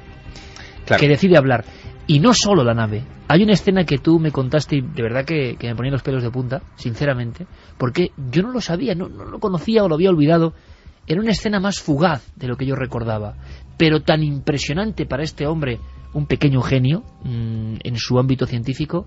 A: claro, que decide hablar. Y no solo la nave. Hay una escena que tú me contaste y de verdad que me ponía los pelos de punta, sinceramente, porque yo no lo sabía, no lo conocía o lo había olvidado. Era una escena más fugaz de lo que yo recordaba, pero tan impresionante para este hombre, un pequeño genio en su ámbito científico,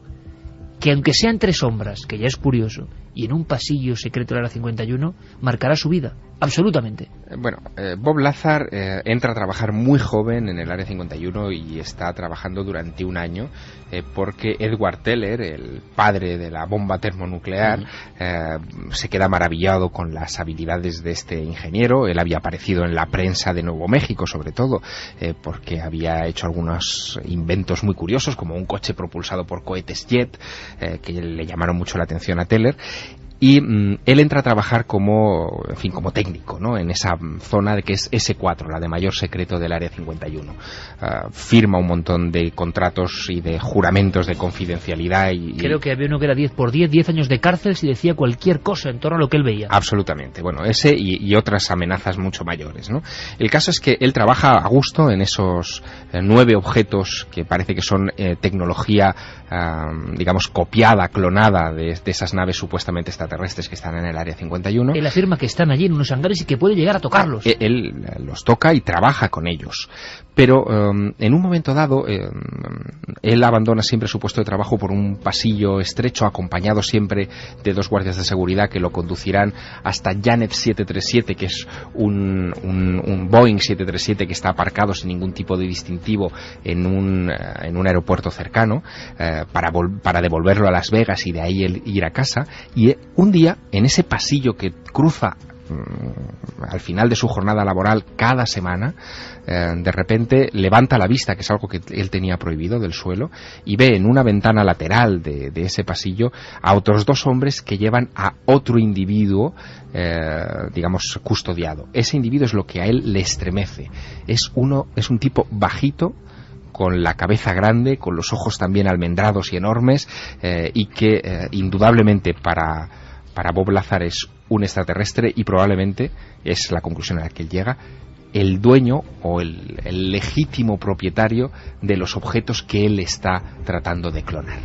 A: que aunque sea entre sombras, que ya es curioso, y en un pasillo secreto del Área 51, marcará su vida, absolutamente.
C: Bueno, Bob Lazar entra a trabajar muy joven en el Área 51 y está trabajando durante un año porque Edward Teller, el padre de la bomba termonuclear, se queda maravillado con las habilidades de este ingeniero. Él había aparecido en la prensa de Nuevo México, sobre todo, porque había hecho algunos inventos muy curiosos, como un coche propulsado por cohetes jet, que le llamaron mucho la atención a Teller. Y él entra a trabajar como técnico, ¿no?, en esa zona de que es S4, la de mayor secreto del Área 51. Firma un montón de contratos y de juramentos de confidencialidad.
A: Creo que había uno que era 10 por 10 años de cárcel si decía cualquier cosa en torno a lo que él veía.
C: Absolutamente. Bueno, ese y otras amenazas mucho mayores, ¿no? El caso es que él trabaja a gusto en esos 9 objetos que parece que son tecnología, digamos, copiada, clonada de esas naves supuestamente extraterrestres que están en el Área 51.
A: Él afirma que están allí en unos hangares y que puede llegar a tocarlos.
C: Él los toca y trabaja con ellos. Pero en un momento dado, él abandona siempre su puesto de trabajo por un pasillo estrecho, acompañado siempre de 2 guardias de seguridad que lo conducirán hasta Janet 737, que es un Boeing 737 que está aparcado sin ningún tipo de distintivo en un aeropuerto cercano, para devolverlo a Las Vegas y de ahí él ir a casa. Y un día, en ese pasillo que cruza al final de su jornada laboral cada semana, de repente levanta la vista, que es algo que él tenía prohibido, del suelo, y ve en una ventana lateral de ese pasillo a otros 2 hombres que llevan a otro individuo, digamos, custodiado. Ese individuo es lo que a él le estremece. Es un tipo bajito, con la cabeza grande, con los ojos también almendrados y enormes, y que indudablemente para Bob Lazar es un extraterrestre, y probablemente, es la conclusión a la que él llega, el dueño o el legítimo propietario de los objetos que él está tratando de clonar.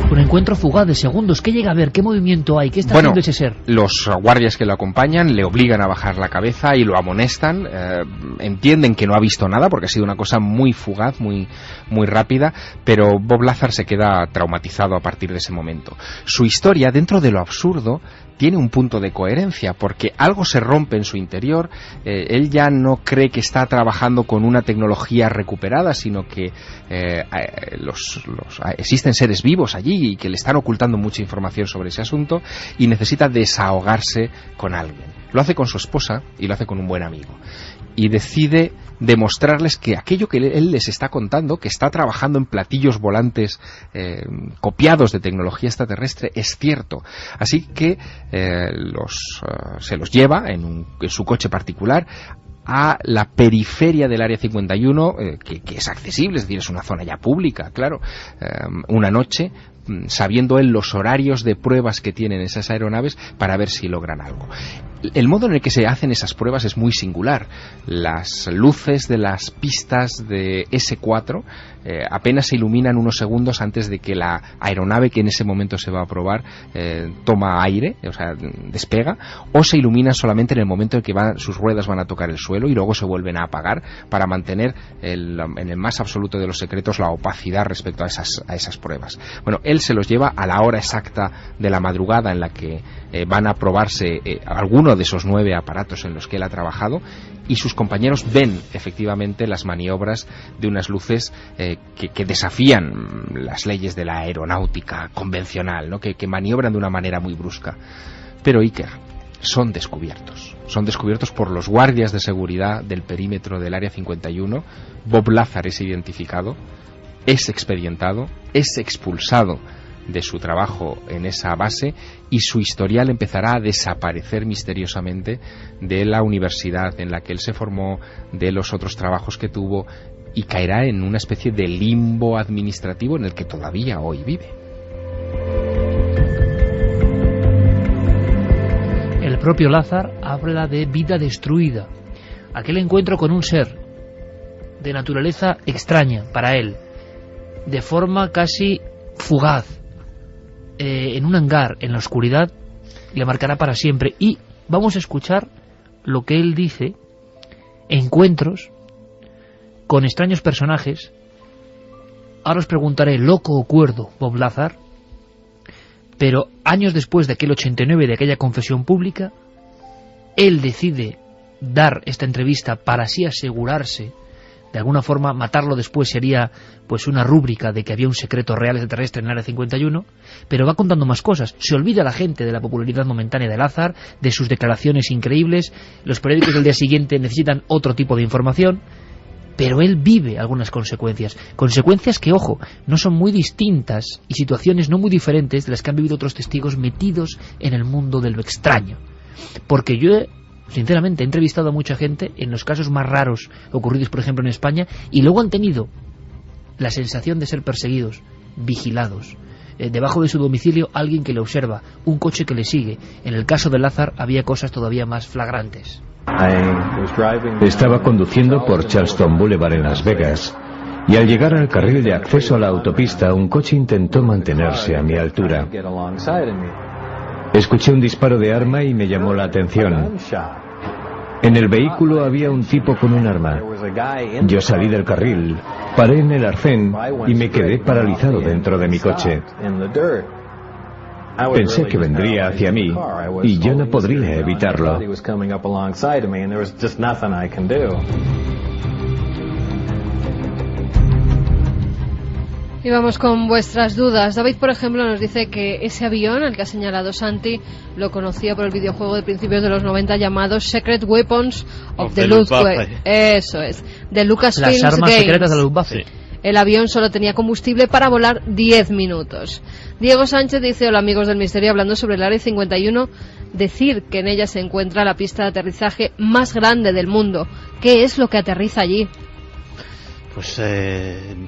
A: Un encuentro fugaz de segundos. ¿Qué llega a ver? ¿Qué movimiento hay? ¿Qué está haciendo ese ser?
C: Los guardias que lo acompañan le obligan a bajar la cabeza y lo amonestan. Entienden que no ha visto nada porque ha sido una cosa muy fugaz, muy rápida, pero Bob Lazar se queda traumatizado a partir de ese momento. Su historia, dentro de lo absurdo, tiene un punto de coherencia, porque algo se rompe en su interior. Él ya no cree que está trabajando con una tecnología recuperada, sino que existen seres vivos allí y que le están ocultando mucha información sobre ese asunto, y necesita desahogarse con alguien. Lo hace con su esposa y lo hace con un buen amigo, y decide demostrarles que aquello que él les está contando, que está trabajando en platillos volantes copiados de tecnología extraterrestre, es cierto. Así que se los lleva en su coche particular a la periferia del Área 51, que es accesible, es decir, es una zona ya pública, claro, una noche, sabiendo él los horarios de pruebas que tienen esas aeronaves para ver si logran algo. El modo en el que se hacen esas pruebas es muy singular. Las luces de las pistas de S4 apenas se iluminan unos segundos antes de que la aeronave que en ese momento se va a probar toma aire, o sea, despega, o se iluminan solamente en el momento en que sus ruedas van a tocar el suelo y luego se vuelven a apagar, para mantener en el más absoluto de los secretos la opacidad respecto a esas pruebas. Bueno, él se los lleva a la hora exacta de la madrugada en la que van a probarse alguno de esos 9 aparatos en los que él ha trabajado, y sus compañeros ven efectivamente las maniobras de unas luces que desafían las leyes de la aeronáutica convencional, ¿no? que maniobran de una manera muy brusca. Pero Iker, son descubiertos por los guardias de seguridad del perímetro del Área 51. Bob Lazar es identificado, es expedientado, es expulsado de su trabajo en esa base, y su historial empezará a desaparecer misteriosamente de la universidad en la que él se formó, de los otros trabajos que tuvo, y caerá en una especie de limbo administrativo en el que todavía hoy vive.
A: El propio Lazar habla de vida destruida, aquel encuentro con un ser de naturaleza extraña para él, de forma casi fugaz, en un hangar, en la oscuridad, le marcará para siempre. Y vamos a escuchar lo que él dice: encuentros con extraños personajes. Ahora os preguntaré, ¿loco o cuerdo Bob Lazar? Pero años después de aquel 89, de aquella confesión pública, él decide dar esta entrevista para así asegurarse, de alguna forma matarlo después sería pues una rúbrica de que había un secreto real extraterrestre en el Área 51, pero va contando más cosas. Se olvida la gente de la popularidad momentánea de Lazar, de sus declaraciones increíbles. Los periódicos del día siguiente necesitan otro tipo de información, pero él vive algunas consecuencias que, ojo, no son muy distintas y situaciones no muy diferentes de las que han vivido otros testigos metidos en el mundo de lo extraño. Porque yo, sinceramente, he entrevistado a mucha gente en los casos más raros ocurridos, por ejemplo, en España, y luego han tenido la sensación de ser perseguidos, vigilados. Debajo de su domicilio alguien que le observa, un coche que le sigue. En el caso de Lazar había cosas todavía más flagrantes.
D: Estaba conduciendo por Charleston Boulevard en Las Vegas, y al llegar al carril de acceso a la autopista, un coche intentó mantenerse a mi altura. Escuché un disparo de arma y me llamó la atención. En el vehículo había un tipo con un arma. Yo salí del carril, paré en el arcén y me quedé paralizado dentro de mi coche. Pensé que vendría hacia mí y yo no podría evitarlo.
F: Y vamos con vuestras dudas. David, por ejemplo, nos dice que ese avión al que ha señalado Santi lo conocía por el videojuego de principios de los 90 llamado Secret Weapons of the Luftwaffe. Eso es, de Lucasfilms
A: Las armas
F: Games.
A: secretas de la Luftwaffe.
G: Sí.
F: El avión solo tenía combustible para volar 10 minutos. Diego Sánchez dice: hola amigos del misterio, hablando sobre el Área 51, decir que en ella se encuentra la pista de aterrizaje más grande del mundo. ¿Qué es lo que aterriza allí?
G: Pues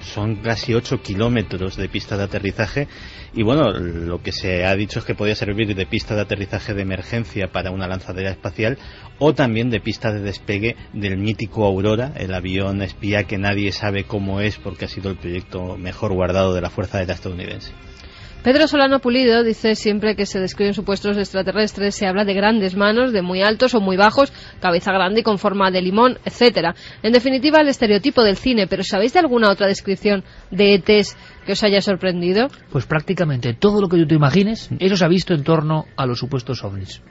G: son casi 8 kilómetros de pista de aterrizaje y bueno, lo que se ha dicho es que podía servir de pista de aterrizaje de emergencia para una lanzadera espacial o también de pista de despegue del mítico Aurora, el avión espía que nadie sabe cómo es porque ha sido el proyecto mejor guardado de la Fuerza Aérea estadounidense.
F: Pedro Solano Pulido dice: siempre que se describen supuestos extraterrestres se habla de grandes manos, de muy altos o muy bajos, cabeza grande y con forma de limón, etcétera. En definitiva, el estereotipo del cine. ¿Pero sabéis de alguna otra descripción de ETs que os haya sorprendido?
A: Pues prácticamente todo lo que tú te imagines, eso se ha visto en torno a los supuestos ovnis.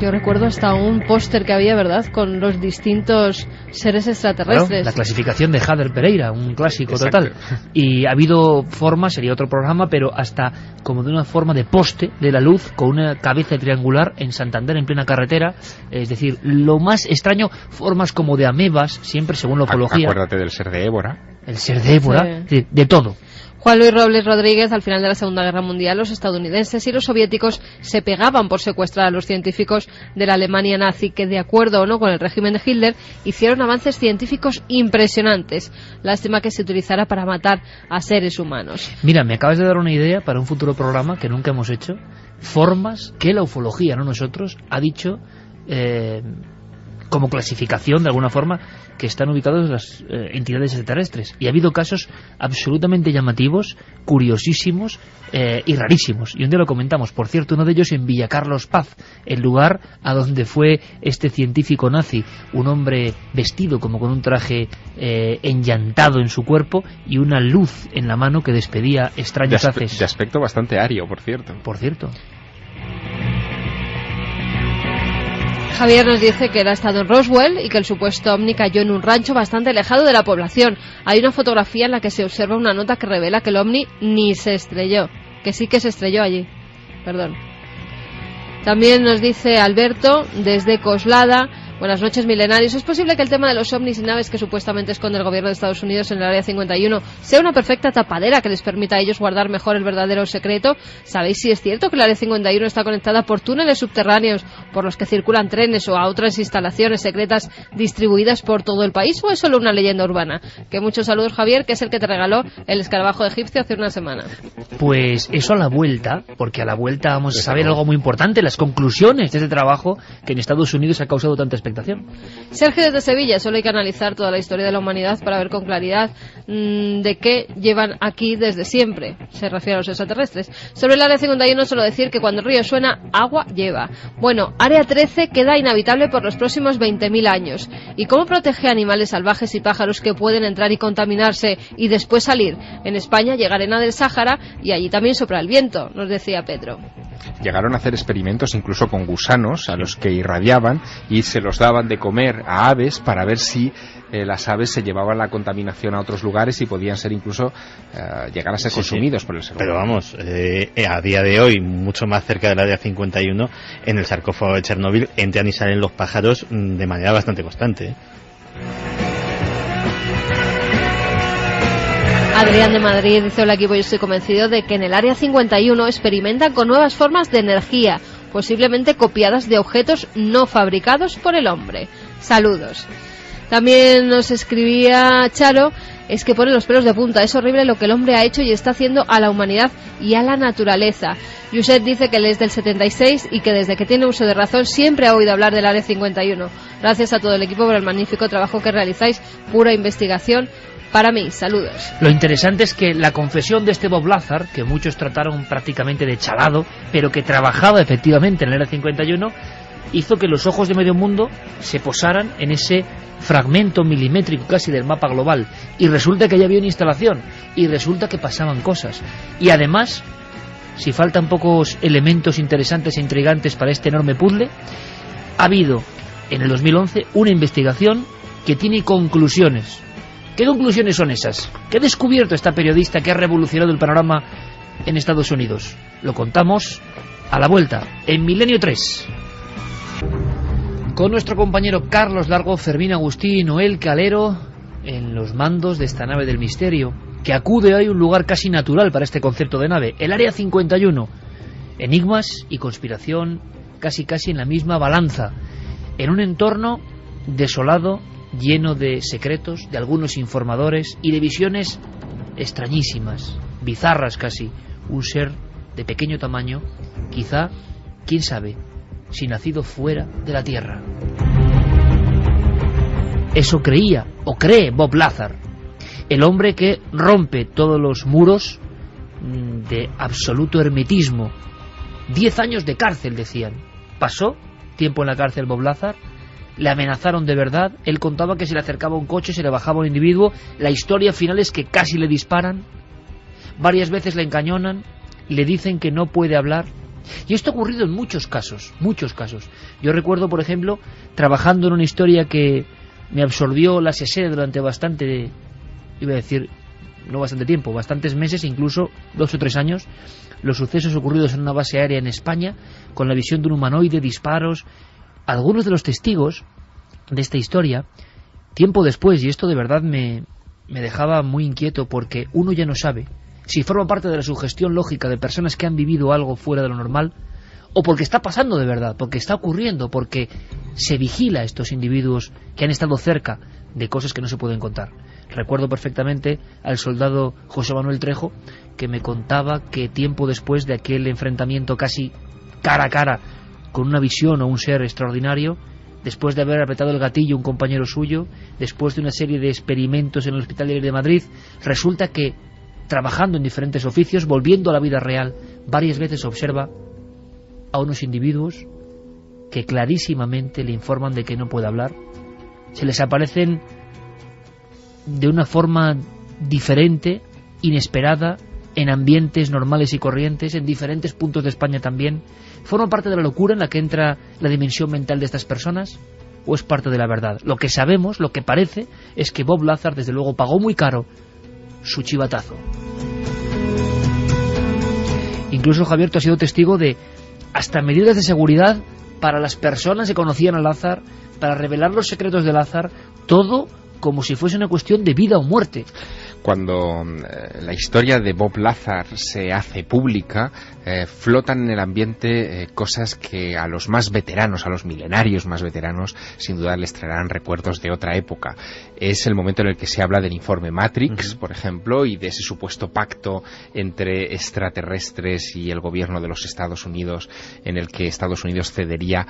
F: Yo recuerdo hasta un póster que había, ¿verdad?, con los distintos seres extraterrestres.
A: Claro, la clasificación de Jader Pereira, un clásico.
C: Exacto.
A: Total. Y ha habido formas, sería otro programa, pero hasta como de una forma de poste de la luz con una cabeza triangular en Santander, en plena carretera. Es decir, lo más extraño, formas como de amebas, siempre según la ufología.
C: Acuérdate del ser de Évora.
A: El ser de Évora,
F: Sí.
A: de todo.
F: Juan Luis Robles Rodríguez: al final de la Segunda Guerra Mundial, los estadounidenses y los soviéticos se pegaban por secuestrar a los científicos de la Alemania nazi, que, de acuerdo o no con el régimen de Hitler, hicieron avances científicos impresionantes. Lástima que se utilizara para matar a seres humanos.
A: Mira, me acabas de dar una idea para un futuro programa que nunca hemos hecho. Formas que la ufología, no nosotros, ha dicho como clasificación, de alguna forma, que están ubicados las entidades extraterrestres. Y ha habido casos absolutamente llamativos, curiosísimos y rarísimos. Y un día lo comentamos. Por cierto, uno de ellos en Villa Carlos Paz, el lugar a donde fue este científico nazi, un hombre vestido como con un traje enllantado en su cuerpo y una luz en la mano que despedía extraños haces.
C: De aspecto bastante ario, por cierto.
A: Por cierto.
F: Javier nos dice que él ha estado en Roswell y que el supuesto ovni cayó en un rancho bastante alejado de la población. Hay una fotografía en la que se observa una nota que revela que el ovni ni se estrelló, que sí que se estrelló allí. Perdón. También nos dice Alberto desde Coslada: buenas noches, milenarios. ¿Es posible que el tema de los ovnis y naves que supuestamente esconde el gobierno de Estados Unidos en el Área 51 sea una perfecta tapadera que les permita a ellos guardar mejor el verdadero secreto? ¿Sabéis si es cierto que el Área 51 está conectada por túneles subterráneos por los que circulan trenes o a otras instalaciones secretas distribuidas por todo el país, o es solo una leyenda urbana? Que muchos saludos, Javier, que es el que te regaló el escarabajo egipcio hace una semana.
A: Pues eso a la vuelta, porque a la vuelta vamos a saber algo muy importante, las conclusiones de este trabajo que en Estados Unidos ha causado tanta expectativa. presentación.
F: Sergio desde Sevilla: solo hay que analizar toda la historia de la humanidad para ver con claridad de qué llevan aquí desde siempre. Se refiere a los extraterrestres. Sobre el Área 51 solo decir que cuando el río suena, agua lleva. Bueno, Área 13 queda inhabitable por los próximos 20.000 años. ¿Y cómo protege a animales salvajes y pájaros que pueden entrar y contaminarse y después salir? En España llega arena del Sáhara y allí también sopla el viento, nos decía Pedro.
C: Llegaron a hacer experimentos incluso con gusanos a los que irradiaban y se los daban de comer a aves para ver si las aves se llevaban la contaminación a otros lugares y podían ser incluso llegar a ser consumidos por el ser humano.
G: Pero vamos, a día de hoy, mucho más cerca del Área 51, en el sarcófago de Chernóbil entran y salen los pájaros de manera bastante constante.
F: Adrián de Madrid dice: hola equipo, yo estoy convencido de que en el Área 51 experimentan con nuevas formas de energía, posiblemente copiadas de objetos no fabricados por el hombre. Saludos. También nos escribía Charo: es que pone los pelos de punta, es horrible lo que el hombre ha hecho y está haciendo a la humanidad y a la naturaleza. Yuset dice que él es del 76 y que desde que tiene uso de razón siempre ha oído hablar del Área 51. Gracias a todo el equipo por el magnífico trabajo que realizáis, pura investigación. Para mí, saludos.
A: Lo interesante es que la confesión de este Bob Lazar, que muchos trataron prácticamente de chalado, pero que trabajaba efectivamente en el Área 51, hizo que los ojos de medio mundo se posaran en ese fragmento milimétrico casi del mapa global. Y resulta que ya había una instalación, y resulta que pasaban cosas. Y además, si faltan pocos elementos interesantes e intrigantes para este enorme puzzle, ha habido en el 2011 una investigación que tiene conclusiones. ¿Qué conclusiones son esas? ¿Qué ha descubierto esta periodista que ha revolucionado el panorama en Estados Unidos? Lo contamos a la vuelta, en Milenio 3. Con nuestro compañero Carlos Largo, Fermín Agustí y Noel Calero en los mandos de esta nave del misterio, que acude hoy a un lugar casi natural para este concepto de nave, el Área 51. Enigmas y conspiración casi en la misma balanza, en un entorno desolado, lleno de secretos, de algunos informadores y de visiones extrañísimas, bizarras casi. Un ser de pequeño tamaño, quizá, quién sabe, si nacido fuera de la Tierra. Eso creía, o cree Bob Lazar, el hombre que rompe todos los muros de absoluto hermetismo. 10 años de cárcel, decían. Pasó tiempo en la cárcel Bob Lazar. Le amenazaron de verdad. Él contaba que se le acercaba un coche, se le bajaba un individuo. La historia final es que casi le disparan. Varias veces le encañonan. Le dicen que no puede hablar. Y esto ha ocurrido en muchos casos, muchos casos. Yo recuerdo, por ejemplo, trabajando en una historia que me absorbió la sesera durante bastante, iba a decir, no bastante tiempo, bastantes meses, incluso 2 o 3 años, los sucesos ocurridos en una base aérea en España, con la visión de un humanoide, disparos. Algunos de los testigos de esta historia, tiempo después, y esto de verdad me dejaba muy inquieto, porque uno ya no sabe si forma parte de la sugestión lógica de personas que han vivido algo fuera de lo normal, o porque está pasando de verdad, porque está ocurriendo, porque se vigila a estos individuos que han estado cerca de cosas que no se pueden contar. Recuerdo perfectamente al soldado José Manuel Trejo, que me contaba que tiempo después de aquel enfrentamiento casi cara a cara con una visión o un ser extraordinario, después de haber apretado el gatillo un compañero suyo, después de una serie de experimentos en el Hospital de Madrid, resulta que, trabajando en diferentes oficios, volviendo a la vida real, varias veces observa a unos individuos que clarísimamente le informan de que no puede hablar. Se les aparecen de una forma diferente, inesperada, en ambientes normales y corrientes, en diferentes puntos de España también. ¿Forma parte de la locura en la que entra la dimensión mental de estas personas? ¿O es parte de la verdad? Lo que sabemos, lo que parece, es que Bob Lazar, desde luego, pagó muy caro su chivatazo. Incluso Javier, tú has sido testigo de hasta medidas de seguridad para las personas que conocían a Lazar, para revelar los secretos de Lazar, todo como si fuese una cuestión de vida o muerte.
C: cuando la historia de Bob Lazar se hace pública, flotan en el ambiente cosas que a los más veteranos, a los milenarios más veteranos, sin duda les traerán recuerdos de otra época. Es el momento en el que se habla del informe Matrix, por ejemplo, y de ese supuesto pacto entre extraterrestres y el gobierno de los Estados Unidos, en el que Estados Unidos cedería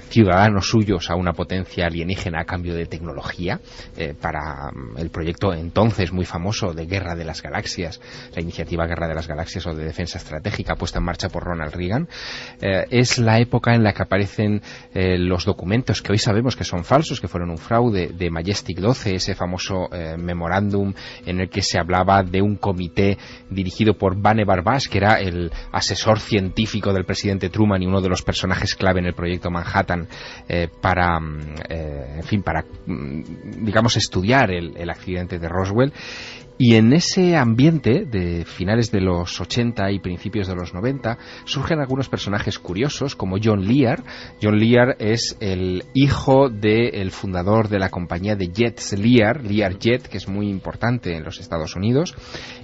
C: ciudadanos suyos a una potencia alienígena a cambio de tecnología, para el proyecto entonces muy famoso de Guerra de las Galaxias, la iniciativa Guerra de las Galaxias o de defensa estratégica puesta en marcha por Ronald Reagan. Es la época en la que aparecen los documentos que hoy sabemos que son falsos, que fueron un fraude, de Majestic 12, ese famoso memorándum en el que se hablaba de un comité dirigido por Vannevar Bush, que era el asesor científico del presidente Truman y uno de los personajes clave en el proyecto Manhattan, para digamos estudiar el accidente de Roswell. Y en ese ambiente de finales de los 80 y principios de los 90 surgen algunos personajes curiosos como John Lear. John Lear es el hijo del fundador de la compañía de jets Lear Jet, que es muy importante en los Estados Unidos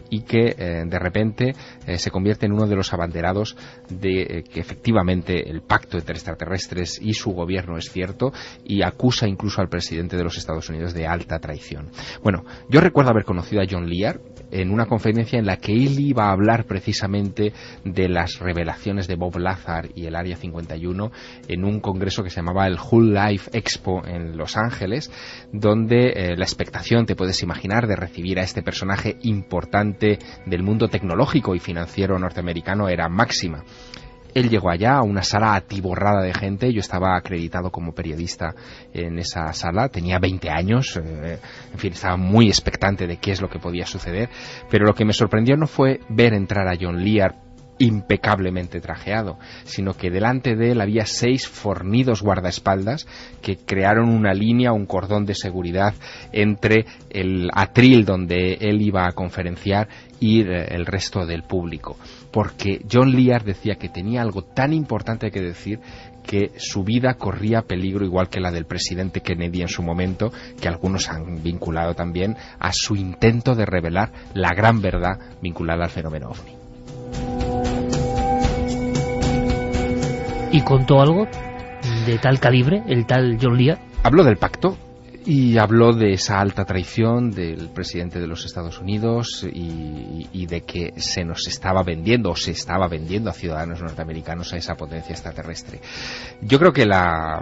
C: y que de repente se convierte en uno de los abanderados de que efectivamente el pacto entre extraterrestres y su gobierno es cierto, y acusa incluso al presidente de los Estados Unidos de alta traición. Bueno, yo recuerdo haber conocido a John Lear en una conferencia en la que él iba a hablar precisamente de las revelaciones de Bob Lazar y el Área 51 en un congreso que se llamaba el Whole Life Expo en Los Ángeles, donde la expectación, te puedes imaginar, de recibir a este personaje importante del mundo tecnológico y financiero norteamericano era máxima. Él llegó allá a una sala atiborrada de gente. Yo estaba acreditado como periodista en esa sala, tenía 20 años, en fin, estaba muy expectante de qué es lo que podía suceder, pero lo que me sorprendió no fue ver entrar a John Lear impecablemente trajeado, sino que delante de él había 6 fornidos guardaespaldas que crearon una línea, un cordón de seguridad entre el atril donde él iba a conferenciar y el resto del público, porque John Lear decía que tenía algo tan importante que decir que su vida corría peligro igual que la del presidente Kennedy en su momento, que algunos han vinculado también a su intento de revelar la gran verdad vinculada al fenómeno OVNI.
A: ¿Y contó algo de tal calibre, el tal John Lear?
C: Habló del pacto y habló de esa alta traición del presidente de los Estados Unidos y de que se nos estaba vendiendo o se estaba vendiendo a ciudadanos norteamericanos a esa potencia extraterrestre. Yo creo que la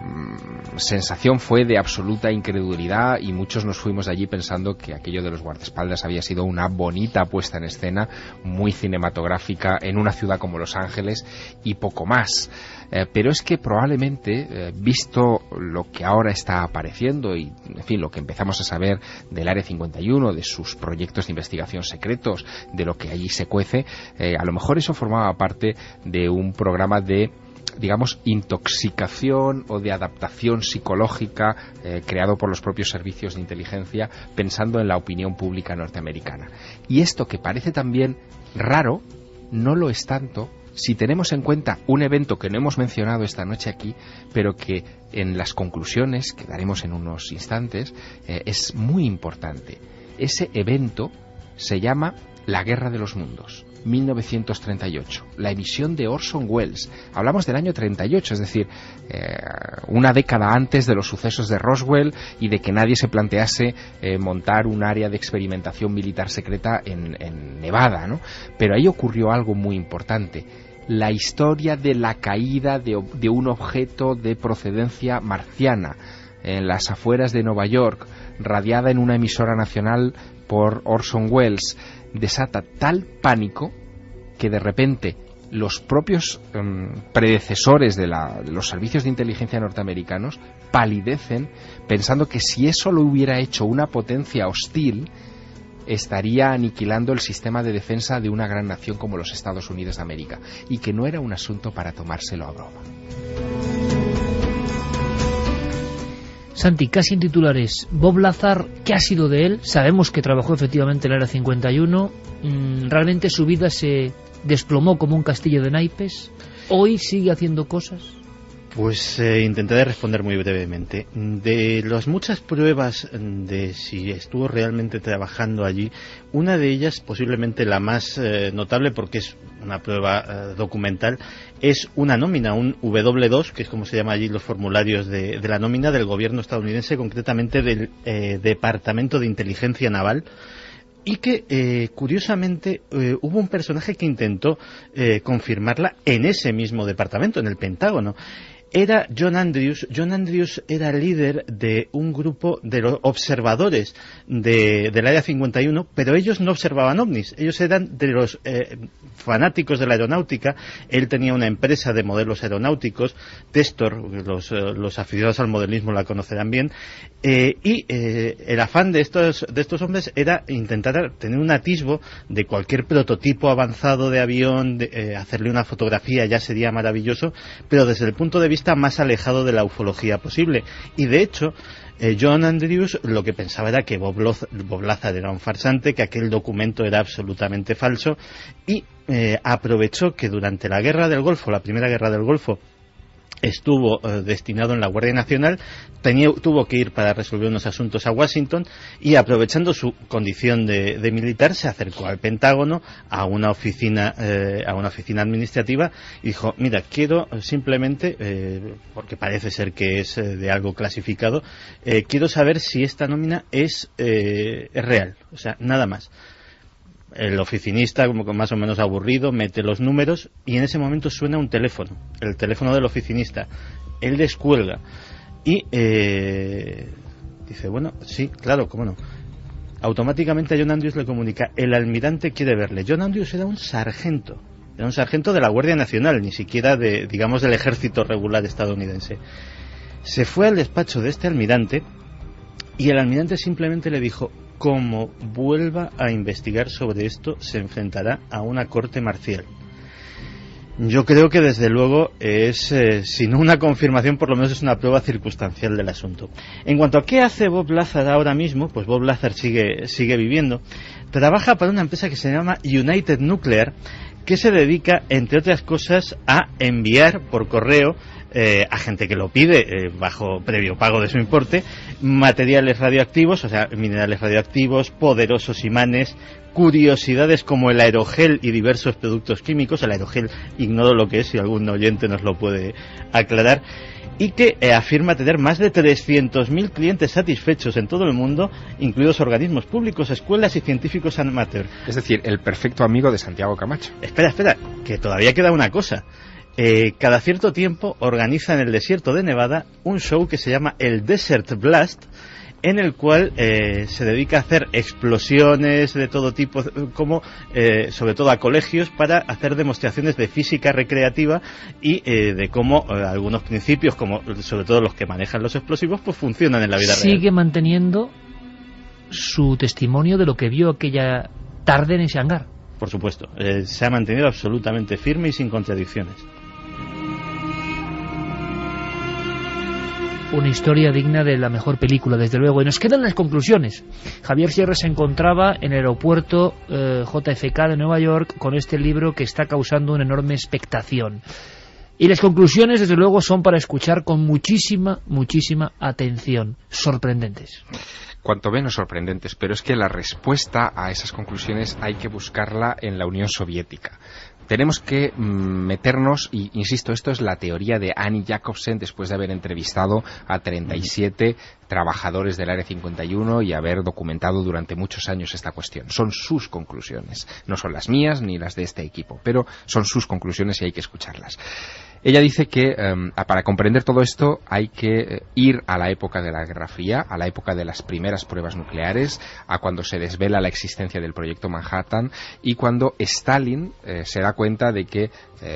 C: sensación fue de absoluta incredulidad y muchos nos fuimos de allí pensando que aquello de los guardaespaldas había sido una bonita puesta en escena, muy cinematográfica en una ciudad como Los Ángeles y poco más. Pero es que probablemente, visto lo que ahora está apareciendo y, en fin, lo que empezamos a saber del Área 51, de sus proyectos de investigación secretos, de lo que allí se cuece, a lo mejor eso formaba parte de un programa de, digamos, intoxicación o de adaptación psicológica creado por los propios servicios de inteligencia pensando en la opinión pública norteamericana. Y esto, que parece también raro, no lo es tanto si tenemos en cuenta un evento que no hemos mencionado esta noche aquí, pero que en las conclusiones que daremos en unos instantes es muy importante. Ese evento se llama La Guerra de los Mundos, 1938, la emisión de Orson Welles. Hablamos del año 38, es decir, una década antes de los sucesos de Roswell y de que nadie se plantease montar un área de experimentación militar secreta en Nevada, ¿no? Pero ahí ocurrió algo muy importante: la historia de la caída de un objeto de procedencia marciana en las afueras de Nueva York, radiada en una emisora nacional por Orson Welles. Desata tal pánico que de repente los propios predecesores de los servicios de inteligencia norteamericanos palidecen pensando que si eso lo hubiera hecho una potencia hostil, estaría aniquilando el sistema de defensa de una gran nación como los Estados Unidos de América, y que no era un asunto para tomárselo a broma.
A: Santi, casi en titulares, Bob Lazar, ¿qué ha sido de él? Sabemos que trabajó efectivamente en el Área 51. ¿Realmente su vida se desplomó como un castillo de naipes? ¿Hoy sigue haciendo cosas?
G: Pues intentaré responder muy brevemente. De las muchas pruebas de si estuvo realmente trabajando allí, una de ellas, posiblemente la más notable porque es una prueba documental, es una nómina, un W2, que es como se llama allí los formularios de la nómina del gobierno estadounidense, concretamente del Departamento de Inteligencia Naval, y que curiosamente hubo un personaje que intentó confirmarla en ese mismo departamento, en el Pentágono. Era John Andrews. John Andrews era líder de un grupo de los observadores del Área 51, pero ellos no observaban ovnis, ellos eran de los fanáticos de la aeronáutica. Él tenía una empresa de modelos aeronáuticos, Testor, los aficionados al modelismo la conocerán bien, y el afán de estos hombres era intentar tener un atisbo de cualquier prototipo avanzado de avión, hacerle una fotografía ya sería maravilloso, pero desde el punto de vista más alejado de la ufología posible. Y de hecho, John Andrews lo que pensaba era que Bob Lazar era un farsante, que aquel documento era absolutamente falso, y aprovechó que durante la Guerra del Golfo, la Primera Guerra del Golfo, estuvo destinado en la Guardia Nacional, tuvo que ir para resolver unos asuntos a Washington, y aprovechando su condición de militar se acercó al Pentágono, a una oficina administrativa, y dijo: mira, quiero simplemente, porque parece ser que es de algo clasificado, quiero saber si esta nómina es real, o sea, nada más. El oficinista, como más o menos aburrido, mete los números y en ese momento suena un teléfono, el teléfono del oficinista. Él descuelga y dice: bueno, sí, claro, cómo no. Automáticamente a John Andrews le comunica: el almirante quiere verle. John Andrews era un sargento de la Guardia Nacional, ni siquiera digamos del ejército regular estadounidense. Se fue al despacho de este almirante y el almirante simplemente le dijo: como vuelva a investigar sobre esto, se enfrentará a una corte marcial. Yo creo que desde luego es, si no una confirmación, por lo menos es una prueba circunstancial del asunto. En cuanto a qué hace Bob Lazar ahora mismo, pues Bob Lazar sigue viviendo. Trabaja para una empresa que se llama United Nuclear, que se dedica, entre otras cosas, a enviar por correo a gente que lo pide, bajo previo pago de su importe, materiales radioactivos, o sea, minerales radioactivos, poderosos imanes, curiosidades como el aerogel y diversos productos químicos. El aerogel ignoro lo que es, si algún oyente nos lo puede aclarar, y que afirma tener más de 300.000 clientes satisfechos en todo el mundo, incluidos organismos públicos, escuelas y científicos amateur.
C: Es decir, el perfecto amigo de Santiago Camacho.
G: Espera, que todavía queda una cosa. Cada cierto tiempo organiza en el desierto de Nevada un show que se llama el Desert Blast, en el cual se dedica a hacer explosiones de todo tipo, como sobre todo a colegios, para hacer demostraciones de física recreativa y de cómo algunos principios, como sobre todo los que manejan los explosivos, pues funcionan en la vida real.
A: Sigue manteniendo su testimonio de lo que vio aquella tarde en ese hangar.
G: Por supuesto, se ha mantenido absolutamente firme y sin contradicciones.
A: Una historia digna de la mejor película, desde luego. Y nos quedan las conclusiones. Javier Sierra se encontraba en el aeropuerto JFK de Nueva York con este libro que está causando una enorme expectación. Y las conclusiones, desde luego, son para escuchar con muchísima atención. Sorprendentes.
C: Cuanto menos sorprendentes, pero es que la respuesta a esas conclusiones hay que buscarla en la Unión Soviética. Tenemos que meternos, y insisto, esto es la teoría de Annie Jacobsen después de haber entrevistado a 37 trabajadores del Área 51 y haber documentado durante muchos años esta cuestión. Son sus conclusiones, no son las mías ni las de este equipo, pero son sus conclusiones y hay que escucharlas. Ella dice que para comprender todo esto hay que ir a la época de la Guerra Fría, a la época de las primeras pruebas nucleares, a cuando se desvela la existencia del proyecto Manhattan y cuando Stalin se da cuenta de que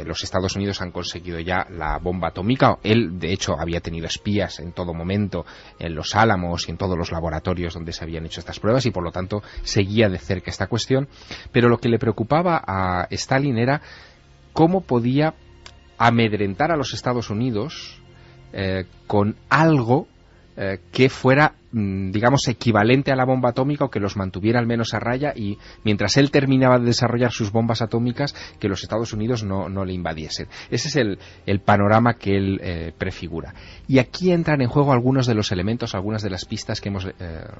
C: los Estados Unidos han conseguido ya la bomba atómica. Él, de hecho, había tenido espías en todo momento en los Álamos y en todos los laboratorios donde se habían hecho estas pruebas y, por lo tanto, seguía de cerca esta cuestión. Pero lo que le preocupaba a Stalin era cómo podía amedrentar a los Estados Unidos con algo que fuera, digamos, equivalente a la bomba atómica o que los mantuviera al menos a raya, y mientras él terminaba de desarrollar sus bombas atómicas, que los Estados Unidos no le invadiesen. Ese es el panorama que él prefigura. Y aquí entran en juego algunos de los elementos, algunas de las pistas que hemos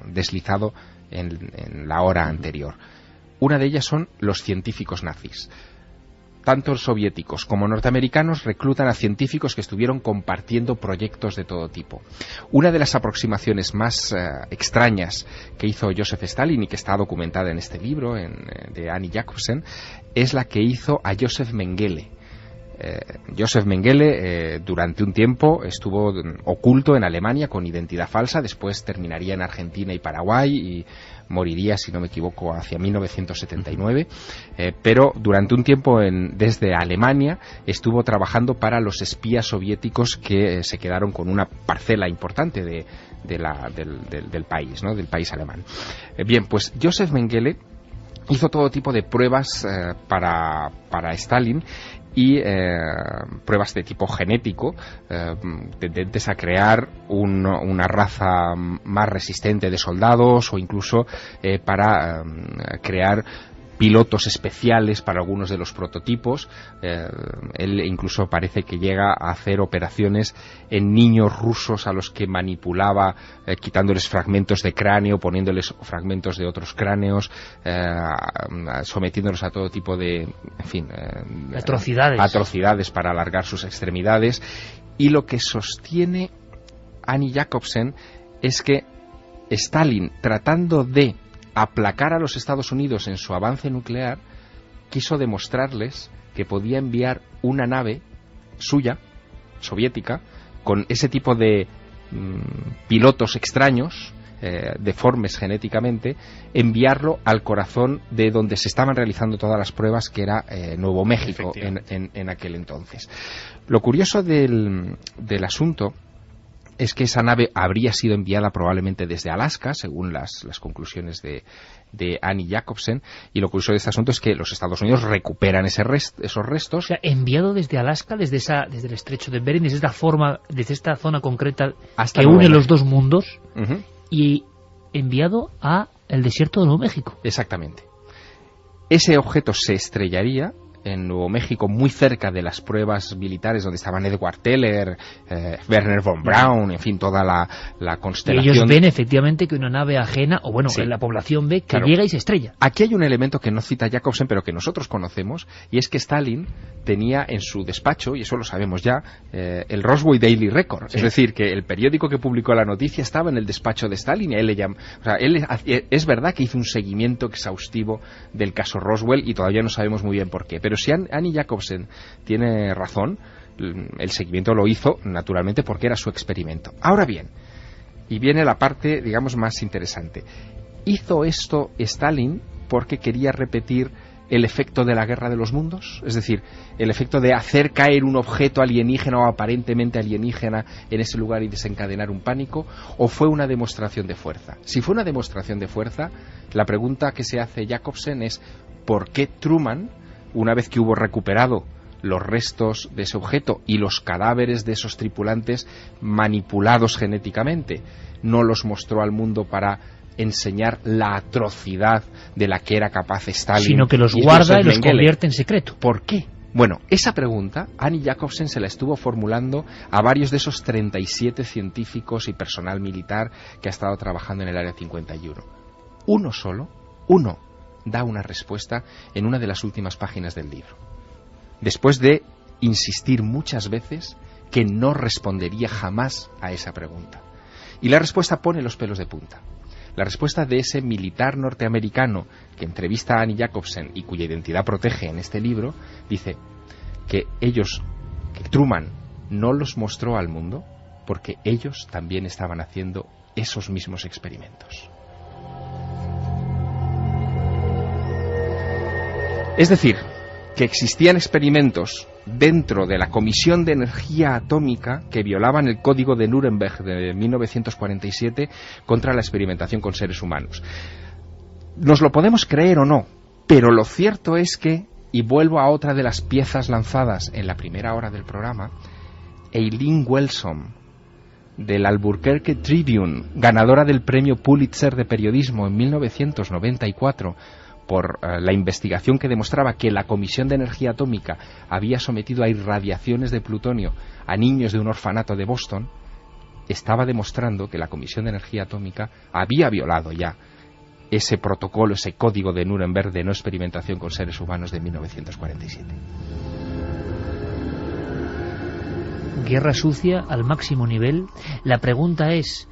C: deslizado en la hora anterior. Una de ellas son los científicos nazis. Tanto soviéticos como norteamericanos reclutan a científicos que estuvieron compartiendo proyectos de todo tipo. Una de las aproximaciones más extrañas que hizo Joseph Stalin, y que está documentada en este libro de Annie Jacobsen, es la que hizo a Joseph Mengele. Joseph Mengele durante un tiempo estuvo oculto en Alemania con identidad falsa, después terminaría en Argentina y Paraguay y moriría, si no me equivoco, hacia 1979, pero durante un tiempo desde Alemania estuvo trabajando para los espías soviéticos que se quedaron con una parcela importante del país, ¿no?, del país alemán. Bien, pues Joseph Mengele hizo todo tipo de pruebas para Stalin, y pruebas de tipo genético, tendentes a crear una raza más resistente de soldados, o incluso para crear pilotos especiales para algunos de los prototipos. Él incluso parece que llega a hacer operaciones en niños rusos a los que manipulaba, quitándoles fragmentos de cráneo, poniéndoles fragmentos de otros cráneos, sometiéndolos a todo tipo de, en fin, atrocidades para alargar sus extremidades. Y lo que sostiene Annie Jacobsen es que Stalin, tratando de aplacar a los Estados Unidos en su avance nuclear, quiso demostrarles que podía enviar una nave suya, soviética, con ese tipo de pilotos extraños, deformes genéticamente, enviarlo al corazón de donde se estaban realizando todas las pruebas, que era Nuevo México en aquel entonces. Lo curioso del asunto es que esa nave habría sido enviada probablemente desde Alaska, según las conclusiones de Annie Jacobsen, y lo curioso de este asunto es que los Estados Unidos recuperan esos restos.
A: O sea, enviado desde Alaska, desde el estrecho de Bering, desde esta zona concreta hasta que une los dos mundos, y enviado a el desierto de Nuevo México.
C: Exactamente. Ese objeto se estrellaría en Nuevo México, muy cerca de las pruebas militares donde estaban Edward Teller, Werner von Braun, en fin, toda la constelación.
A: Y ellos ven efectivamente que una nave ajena, o bueno, sí, la población ve que llega y se estrella.
C: Aquí hay un elemento que no cita Jacobsen, pero que nosotros conocemos, y es que Stalin tenía en su despacho, y eso lo sabemos ya, el Roswell Daily Record. Sí. Es decir, que el periódico que publicó la noticia estaba en el despacho de Stalin, y a él le llamó. O sea, es verdad que hizo un seguimiento exhaustivo del caso Roswell, y todavía no sabemos muy bien por qué. Pero si Annie Jacobsen tiene razón, el seguimiento lo hizo naturalmente porque era su experimento. Ahora bien, y viene la parte, digamos, más interesante. ¿Hizo esto Stalin porque quería repetir el efecto de la Guerra de los Mundos? Es decir, el efecto de hacer caer un objeto alienígena o aparentemente alienígena en ese lugar y desencadenar un pánico, ¿o fue una demostración de fuerza? Si fue una demostración de fuerza, la pregunta que se hace Jacobsen es ¿por qué Truman, una vez que hubo recuperado los restos de ese objeto y los cadáveres de esos tripulantes manipulados genéticamente, no los mostró al mundo para enseñar la atrocidad de la que era capaz Stalin,
A: sino que los guarda y los convierte en secreto?
C: ¿Por qué? Bueno, esa pregunta Annie Jacobsen se la estuvo formulando a varios de esos 37 científicos y personal militar que ha estado trabajando en el Área 51. Uno da una respuesta en una de las últimas páginas del libro, después de insistir muchas veces que no respondería jamás a esa pregunta. Y la respuesta pone los pelos de punta. La respuesta de ese militar norteamericano que entrevista a Annie Jacobsen y cuya identidad protege en este libro, dice que Truman no los mostró al mundo porque ellos también estaban haciendo esos mismos experimentos. Es decir, que existían experimentos dentro de la Comisión de Energía Atómica que violaban el Código de Nuremberg de 1947 contra la experimentación con seres humanos. Nos lo podemos creer o no, pero lo cierto es que, y vuelvo a otra de las piezas lanzadas en la primera hora del programa, Eileen Welsom del Albuquerque Tribune, ganadora del premio Pulitzer de periodismo en 1994, por la investigación que demostraba que la Comisión de Energía Atómica había sometido a irradiaciones de plutonio a niños de un orfanato de Boston, estaba demostrando que la Comisión de Energía Atómica había violado ya ese protocolo, ese código de Nuremberg de no experimentación con seres humanos de 1947.
A: Guerra sucia al máximo nivel. La pregunta ¿es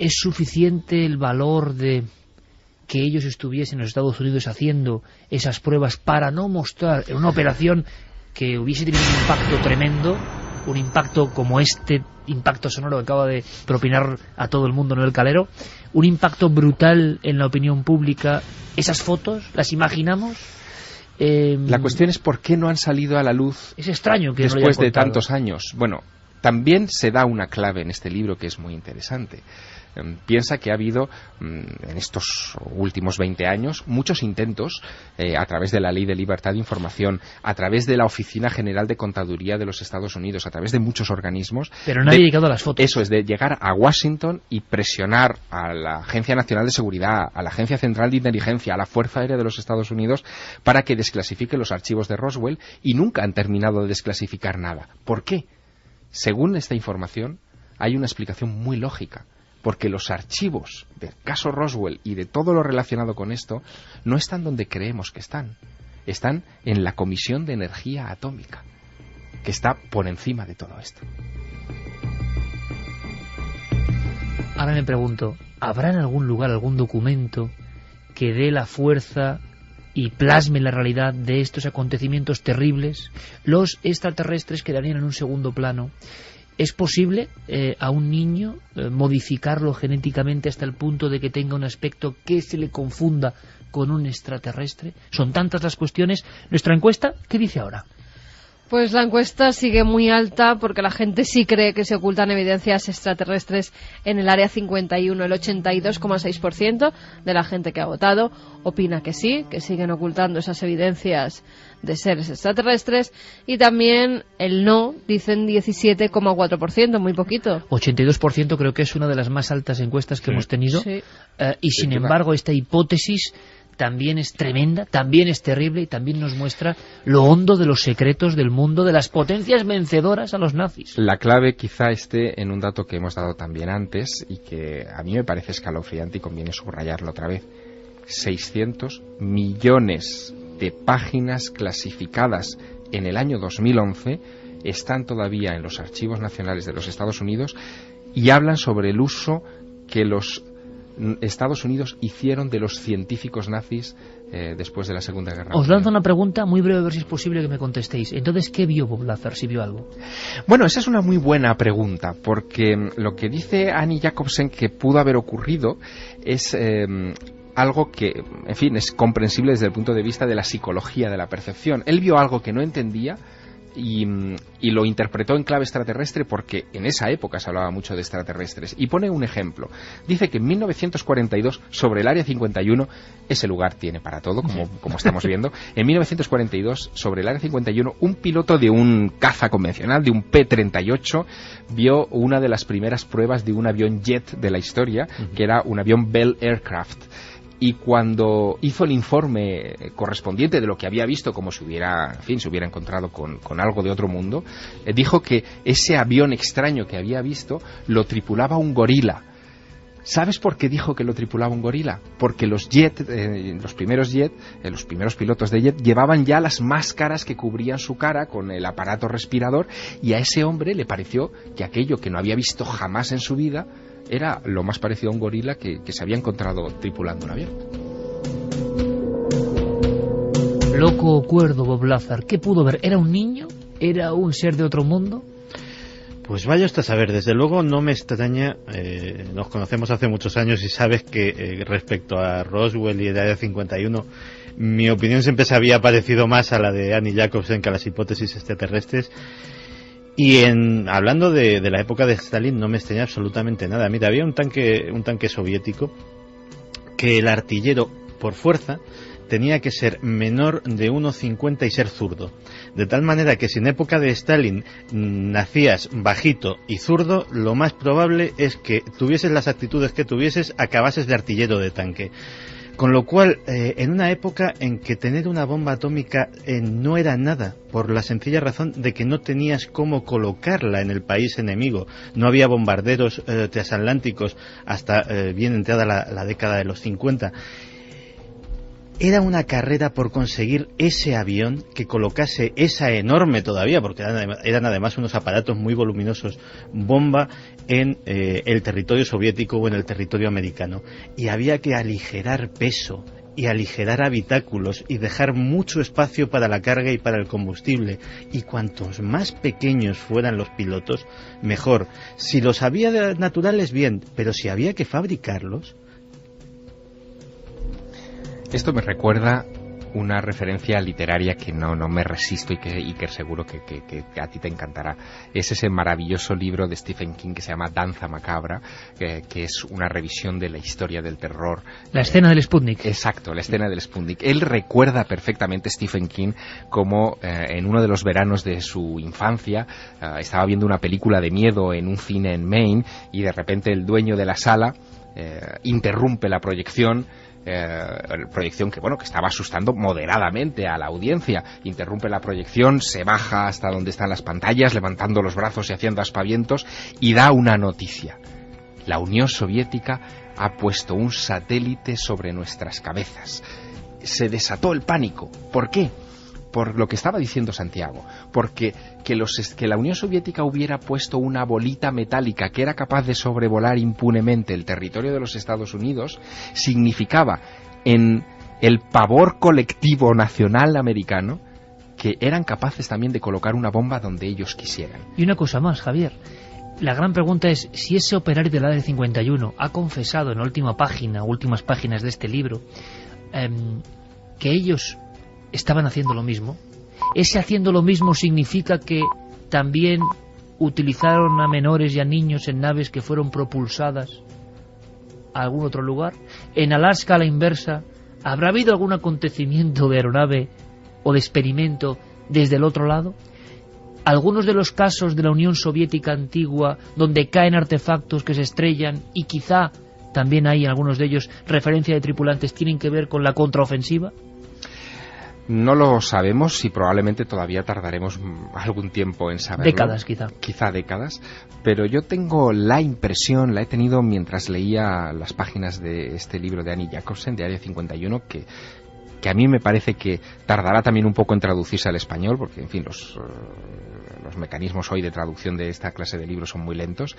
A: suficiente el valor de que ellos estuviesen en los Estados Unidos haciendo esas pruebas para no mostrar en una operación que hubiese tenido un impacto tremendo, un impacto como este impacto sonoro que acaba de propinar a todo el mundo Noel Calero, un impacto brutal en la opinión pública? ¿Esas fotos las imaginamos?
C: La cuestión es por qué no han salido a la luz.
A: Es extraño que
C: después de tantos años. Bueno, también se da una clave en este libro que es muy interesante. Piensa que ha habido en estos últimos 20 años muchos intentos a través de la Ley de Libertad de Información, a través de la Oficina General de Contaduría de los Estados Unidos, a través de muchos organismos.
A: Pero nadie ha llegado a las fotos.
C: Eso es, de llegar a Washington y presionar a la Agencia Nacional de Seguridad, a la Agencia Central de Inteligencia, a la Fuerza Aérea de los Estados Unidos para que desclasifique los archivos de Roswell, y nunca han terminado de desclasificar nada. ¿Por qué? Según esta información, hay una explicación muy lógica. Porque los archivos del caso Roswell y de todo lo relacionado con esto no están donde creemos que están. Están en la Comisión de Energía Atómica, que está por encima de todo esto.
A: Ahora me pregunto, ¿habrá en algún lugar algún documento que dé la fuerza y plasme la realidad de estos acontecimientos terribles? Los extraterrestres quedarían en un segundo plano. ¿Es posible a un niño modificarlo genéticamente hasta el punto de que tenga un aspecto que se le confunda con un extraterrestre? Son tantas las cuestiones. Nuestra encuesta, ¿qué dice ahora?
F: Pues la encuesta sigue muy alta porque la gente sí cree que se ocultan evidencias extraterrestres en el Área 51. El 82,6% de la gente que ha votado opina que sí, que siguen ocultando esas evidencias de seres extraterrestres, y también el no, dicen 17,4%, muy poquito.
A: 82% creo que es una de las más altas encuestas que hemos tenido,
F: sí.
A: Y sin embargo esta hipótesis también es tremenda, también es terrible, y también nos muestra lo hondo de los secretos del mundo, de las potencias vencedoras a los nazis.
C: La clave quizá esté en un dato que hemos dado también antes y que a mí me parece escalofriante y conviene subrayarlo otra vez. 600 millones de páginas clasificadas en el año 2011 están todavía en los archivos nacionales de los Estados Unidos y hablan sobre el uso que los Estados Unidos hicieron de los científicos nazis después de la Segunda Guerra Mundial.
A: Os lanzo una pregunta muy breve, a ver si es posible que me contestéis. Entonces, ¿qué vio Bob Lazar, si vio algo?
C: Bueno, esa es una muy buena pregunta, porque lo que dice Annie Jacobsen que pudo haber ocurrido es algo que, en fin, es comprensible desde el punto de vista de la psicología de la percepción. Él vio algo que no entendía y lo interpretó en clave extraterrestre porque en esa época se hablaba mucho de extraterrestres. Y pone un ejemplo. Dice que en 1942, sobre el Área 51, ese lugar tiene para todo, como estamos viendo, en 1942, sobre el Área 51, un piloto de un caza convencional, de un P-38, vio una de las primeras pruebas de un avión jet de la historia, que era un avión Bell Aircraft. Y cuando hizo el informe correspondiente de lo que había visto, como si hubiera, en fin, se hubiera encontrado con algo de otro mundo, dijo que ese avión extraño que había visto lo tripulaba un gorila. ¿Sabes por qué dijo que lo tripulaba un gorila? Porque los primeros pilotos de jet llevaban ya las máscaras que cubrían su cara con el aparato respirador, y a ese hombre le pareció que aquello que no había visto jamás en su vida era lo más parecido a un gorila que se había encontrado tripulando un avión.
A: Loco o cuerdo Bob Lazar, ¿qué pudo ver? ¿Era un niño? ¿Era un ser de otro mundo?
G: Pues vaya usted a saber, desde luego no me extraña, nos conocemos hace muchos años y sabes que respecto a Roswell y el Área 51, mi opinión siempre se había parecido más a la de Annie Jacobsen que a las hipótesis extraterrestres. Y hablando de la época de Stalin no me extraña absolutamente nada. Mira, había un tanque soviético que el artillero, por fuerza, tenía que ser menor de 1,50 y ser zurdo. De tal manera que si en época de Stalin nacías bajito y zurdo, lo más probable es que tuvieses las actitudes que tuvieses, acabases de artillero de tanque. Con lo cual, en una época en que tener una bomba atómica no era nada, por la sencilla razón de que no tenías cómo colocarla en el país enemigo. No había bombarderos transatlánticos hasta bien entrada la década de los 50. Era una carrera por conseguir ese avión que colocase esa enorme todavía, porque eran además unos aparatos muy voluminosos, bomba en el territorio soviético o en el territorio americano. Y había que aligerar peso y aligerar habitáculos y dejar mucho espacio para la carga y para el combustible. Y cuantos más pequeños fueran los pilotos, mejor. Si los había naturales, bien, pero si había que fabricarlos...
C: Esto me recuerda una referencia literaria que no me resisto y que seguro que a ti te encantará. Es ese maravilloso libro de Stephen King que se llama Danza Macabra, que es una revisión de la historia del terror.
A: La escena del Sputnik.
C: Exacto, la escena del Sputnik. Él recuerda perfectamente, Stephen King, como en uno de los veranos de su infancia estaba viendo una película de miedo en un cine en Maine y de repente el dueño de la sala interrumpe la proyección que estaba asustando moderadamente a la audiencia. Interrumpe la proyección, se baja hasta donde están las pantallas, levantando los brazos y haciendo aspavientos, y da una noticia. La Unión Soviética ha puesto un satélite sobre nuestras cabezas. Se desató el pánico. ¿Por qué? Por lo que estaba diciendo Santiago, porque que la Unión Soviética hubiera puesto una bolita metálica que era capaz de sobrevolar impunemente el territorio de los Estados Unidos significaba en el pavor colectivo nacional americano que eran capaces también de colocar una bomba donde ellos quisieran.
A: Y una cosa más, Javier. La gran pregunta es si ese operario del Área 51 ha confesado en la últimas páginas de este libro, que ellos estaban haciendo lo mismo. Ese haciendo lo mismo significa que también utilizaron a menores y a niños en naves que fueron propulsadas a algún otro lugar. En Alaska, a la inversa, ¿habrá habido algún acontecimiento de aeronave o de experimento desde el otro lado? Algunos de los casos de la Unión Soviética antigua donde caen artefactos que se estrellan y quizá también hay en algunos de ellos referencia de tripulantes tienen que ver con la contraofensiva.
C: No lo sabemos y probablemente todavía tardaremos algún tiempo en saberlo.
A: Décadas, quizá.
C: Quizá décadas. Pero yo tengo la impresión, la he tenido mientras leía las páginas de este libro de Annie Jacobsen, de Área 51, que a mí me parece que tardará también un poco en traducirse al español, porque, en fin, los mecanismos hoy de traducción de esta clase de libros son muy lentos,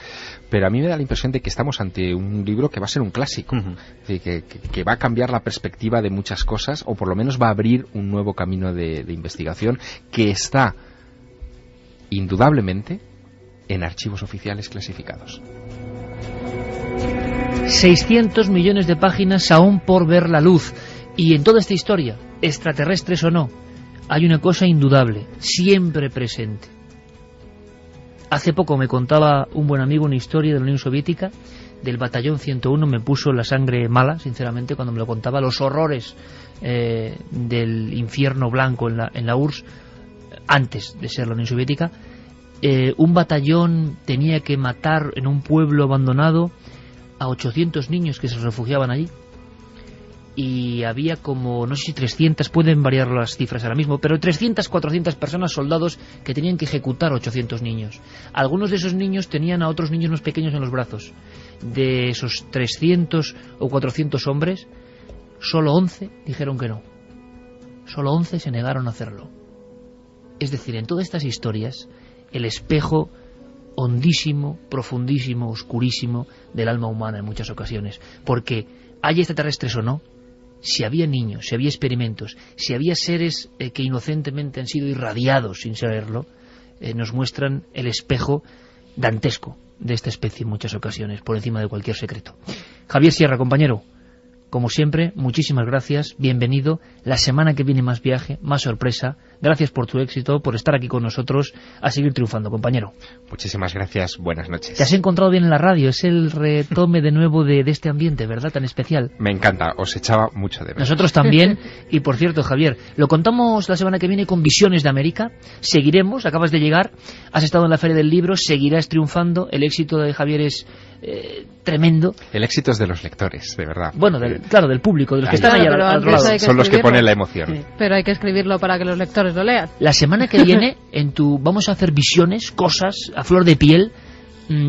C: pero a mí me da la impresión de que estamos ante un libro que va a ser un clásico, es decir, que va a cambiar la perspectiva de muchas cosas, o por lo menos va a abrir un nuevo camino de investigación que está, indudablemente, en archivos oficiales clasificados.
A: 600 millones de páginas aún por ver la luz. Y en toda esta historia, extraterrestres o no, hay una cosa indudable, siempre presente. Hace poco me contaba un buen amigo una historia de la Unión Soviética, del batallón 101, me puso la sangre mala, sinceramente, cuando me lo contaba, los horrores del infierno blanco en la URSS, antes de ser la Unión Soviética. Un batallón tenía que matar en un pueblo abandonado a 800 niños que se refugiaban allí. Y había como, no sé si 300, pueden variar las cifras ahora mismo, pero 300, 400 personas, soldados, que tenían que ejecutar 800 niños. Algunos de esos niños tenían a otros niños más pequeños en los brazos. De esos 300 o 400 hombres, solo 11 dijeron que no. Solo 11 se negaron a hacerlo. Es decir, en todas estas historias, el espejo hondísimo, profundísimo, oscurísimo del alma humana en muchas ocasiones. Porque hay extraterrestres o no, si había niños, si había experimentos, si había seres que inocentemente han sido irradiados sin saberlo, nos muestran el espejo dantesco de esta especie en muchas ocasiones, por encima de cualquier secreto. Javier Sierra, compañero, como siempre, muchísimas gracias, bienvenido. La semana que viene más viaje, más sorpresa. Gracias por tu éxito, por estar aquí con nosotros, a seguir triunfando, compañero.
C: Muchísimas gracias, buenas noches.
A: Te has encontrado bien en la radio, es el retome de nuevo de este ambiente, ¿verdad? Tan especial.
C: Me encanta, os echaba mucho de menos.
A: Nosotros también, y por cierto, Javier, lo contamos la semana que viene con Visiones de América. Seguiremos, acabas de llegar, has estado en la Feria del Libro, seguirás triunfando, el éxito de Javier es tremendo.
C: El éxito es de los lectores, de verdad.
A: Bueno, claro, del público, de los que están ahí al otro lado.
C: Son los que ponen la emoción.
F: Sí, pero hay que escribirlo para que los lectores lo lean.
A: La semana que viene, vamos a hacer visiones, cosas, a flor de piel.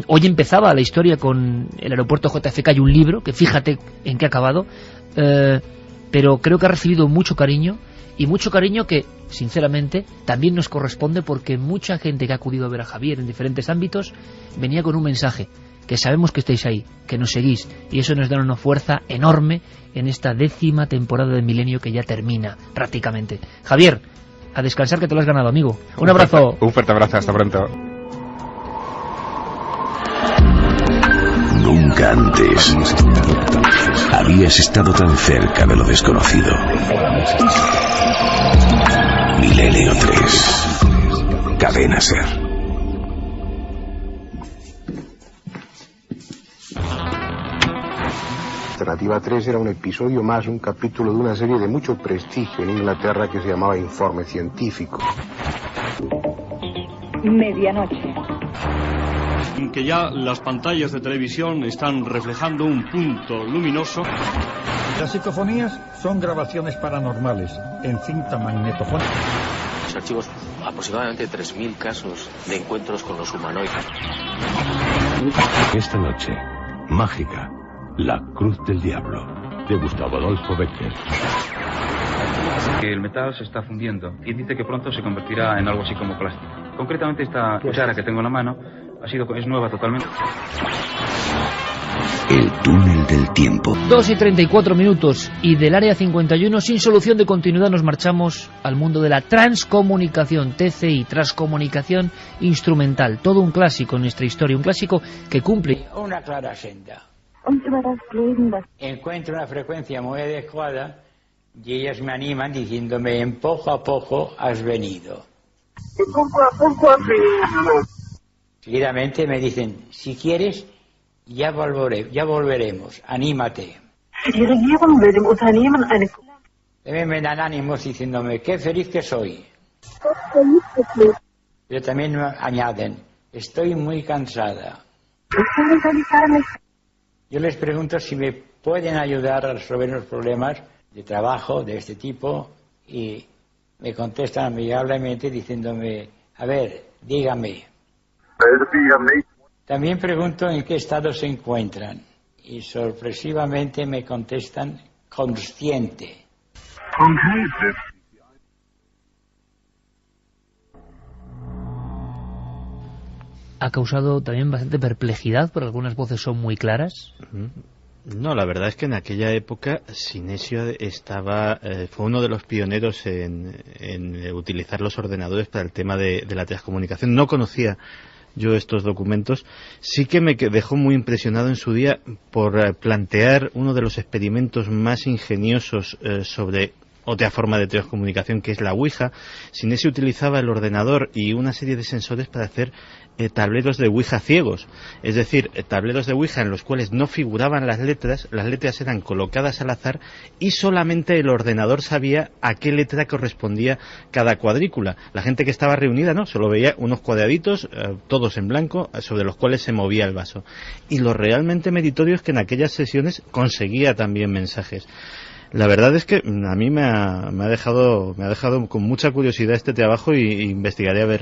A: Hoy empezaba la historia con el aeropuerto JFK y un libro, que fíjate en qué ha acabado, pero creo que ha recibido mucho cariño, y mucho cariño que, sinceramente, también nos corresponde, porque mucha gente que ha acudido a ver a Javier en diferentes ámbitos venía con un mensaje, que sabemos que estáis ahí, que nos seguís, y eso nos da una fuerza enorme en esta 10ª temporada de Milenio que ya termina prácticamente. Javier, a descansar, que te lo has ganado, amigo. Un abrazo.
C: Un fuerte abrazo, hasta pronto.
E: Nunca antes habías estado tan cerca de lo desconocido. Milenio 3. Cadena SER.
H: Alternativa 3 era un episodio más, un capítulo de una serie de mucho prestigio en Inglaterra que se llamaba Informe Científico.
I: Medianoche.
J: Que ya las pantallas de televisión están reflejando un punto luminoso.
K: Las psicofonías son grabaciones paranormales en cinta magnetofónica.
L: Los archivos aproximadamente 3.000 casos de encuentros con los humanoides.
E: Esta noche, mágica. La Cruz del Diablo, de Gustavo Adolfo Bécquer.
M: El metal se está fundiendo y dice que pronto se convertirá en algo así como plástico. Concretamente esta cuchara que tengo en la mano es nueva totalmente.
E: El túnel del tiempo.
A: 2:34 y del área 51, sin solución de continuidad, nos marchamos al mundo de la transcomunicación, TCI, transcomunicación instrumental. Todo un clásico en nuestra historia, un clásico que cumple
N: una clara senda. Encuentro una frecuencia muy adecuada y ellas me animan diciéndome en poco a poco has venido.
O: Poco a poco has venido.
N: Seguidamente me dicen, si quieres, ya volveremos, anímate. También me dan ánimos diciéndome, qué feliz que soy. Pero también me añaden, estoy muy cansada. Yo les pregunto si me pueden ayudar a resolver los problemas de trabajo de este tipo y me contestan amigablemente diciéndome, a ver, dígame. También pregunto en qué estado se encuentran y sorpresivamente me contestan consciente.
A: Ha causado también bastante perplejidad, porque algunas voces son muy claras.
G: No, la verdad es que en aquella época Sinesio fue uno de los pioneros en utilizar los ordenadores para el tema de la transcomunicación. No conocía yo estos documentos. Sí que me dejó muy impresionado en su día por plantear uno de los experimentos más ingeniosos sobre otra forma de transcomunicación, que es la Ouija. Sinesio utilizaba el ordenador y una serie de sensores para hacer tableros de Ouija ciegos, es decir, tableros de Ouija en los cuales no figuraban las letras eran colocadas al azar y solamente el ordenador sabía a qué letra correspondía cada cuadrícula. La gente que estaba reunida no, solo veía unos cuadraditos, todos en blanco, sobre los cuales se movía el vaso. Y lo realmente meritorio es que en aquellas sesiones conseguía también mensajes. La verdad es que a mí me ha dejado con mucha curiosidad este trabajo y investigaré a ver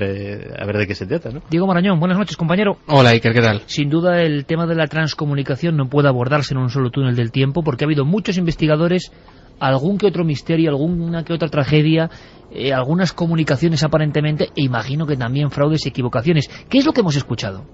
G: de qué se trata, ¿no?
A: Diego Marañón, buenas noches, compañero.
C: Hola, Iker, ¿qué tal?
A: Sin duda el tema de la transcomunicación no puede abordarse en un solo túnel del tiempo, porque ha habido muchos investigadores, algún que otro misterio, alguna que otra tragedia, algunas comunicaciones aparentemente, e imagino que también fraudes y equivocaciones. ¿Qué es lo que hemos escuchado?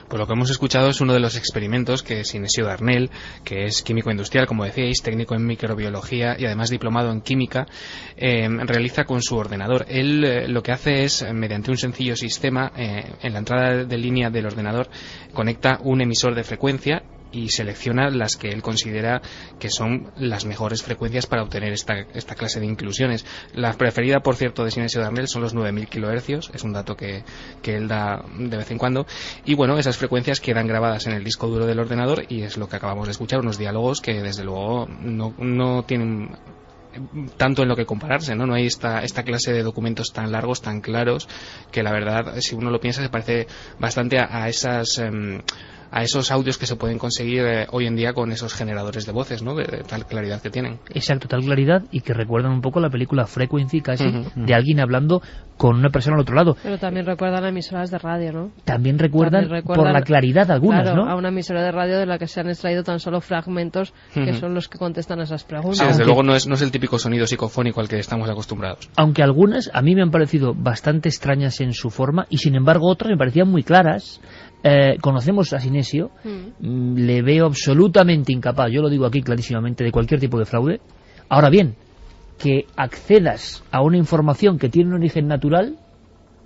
P: Pues lo que hemos escuchado es uno de los experimentos que Sinesio Darnell, que es químico industrial, como decíais, técnico en microbiología y además diplomado en química, realiza con su ordenador. Él lo que hace es, mediante un sencillo sistema, en la entrada de línea del ordenador, conecta un emisor de frecuencia y selecciona las que él considera que son las mejores frecuencias para obtener esta clase de inclusiones. La preferida, por cierto, de Sinesio Darnell son los 9000 kHz, es un dato que él da de vez en cuando, y bueno, esas frecuencias quedan grabadas en el disco duro del ordenador y es lo que acabamos de escuchar, unos diálogos que desde luego no tienen tanto en lo que compararse, ¿no? No hay esta clase de documentos tan largos, tan claros, que la verdad, si uno lo piensa, se parece bastante a esos audios que se pueden conseguir hoy en día con esos generadores de voces, ¿no? De tal claridad que tienen.
A: Exacto, tal claridad, y que recuerdan un poco la película Frequency, casi, de alguien hablando con una persona al otro lado.
F: Pero también recuerdan a emisoras de radio, ¿no?
A: También recuerdan por la claridad algunas,
F: claro,
A: ¿no?
F: A una emisora de radio de la que se han extraído tan solo fragmentos que son los que contestan a esas preguntas.
P: Sí, desde luego no es el típico sonido psicofónico al que estamos acostumbrados.
A: Aunque algunas a mí me han parecido bastante extrañas en su forma, y sin embargo otras me parecían muy claras. Conocemos a Sinesio, le veo absolutamente incapaz, yo lo digo aquí clarísimamente, de cualquier tipo de fraude. Ahora bien, que accedas a una información que tiene un origen natural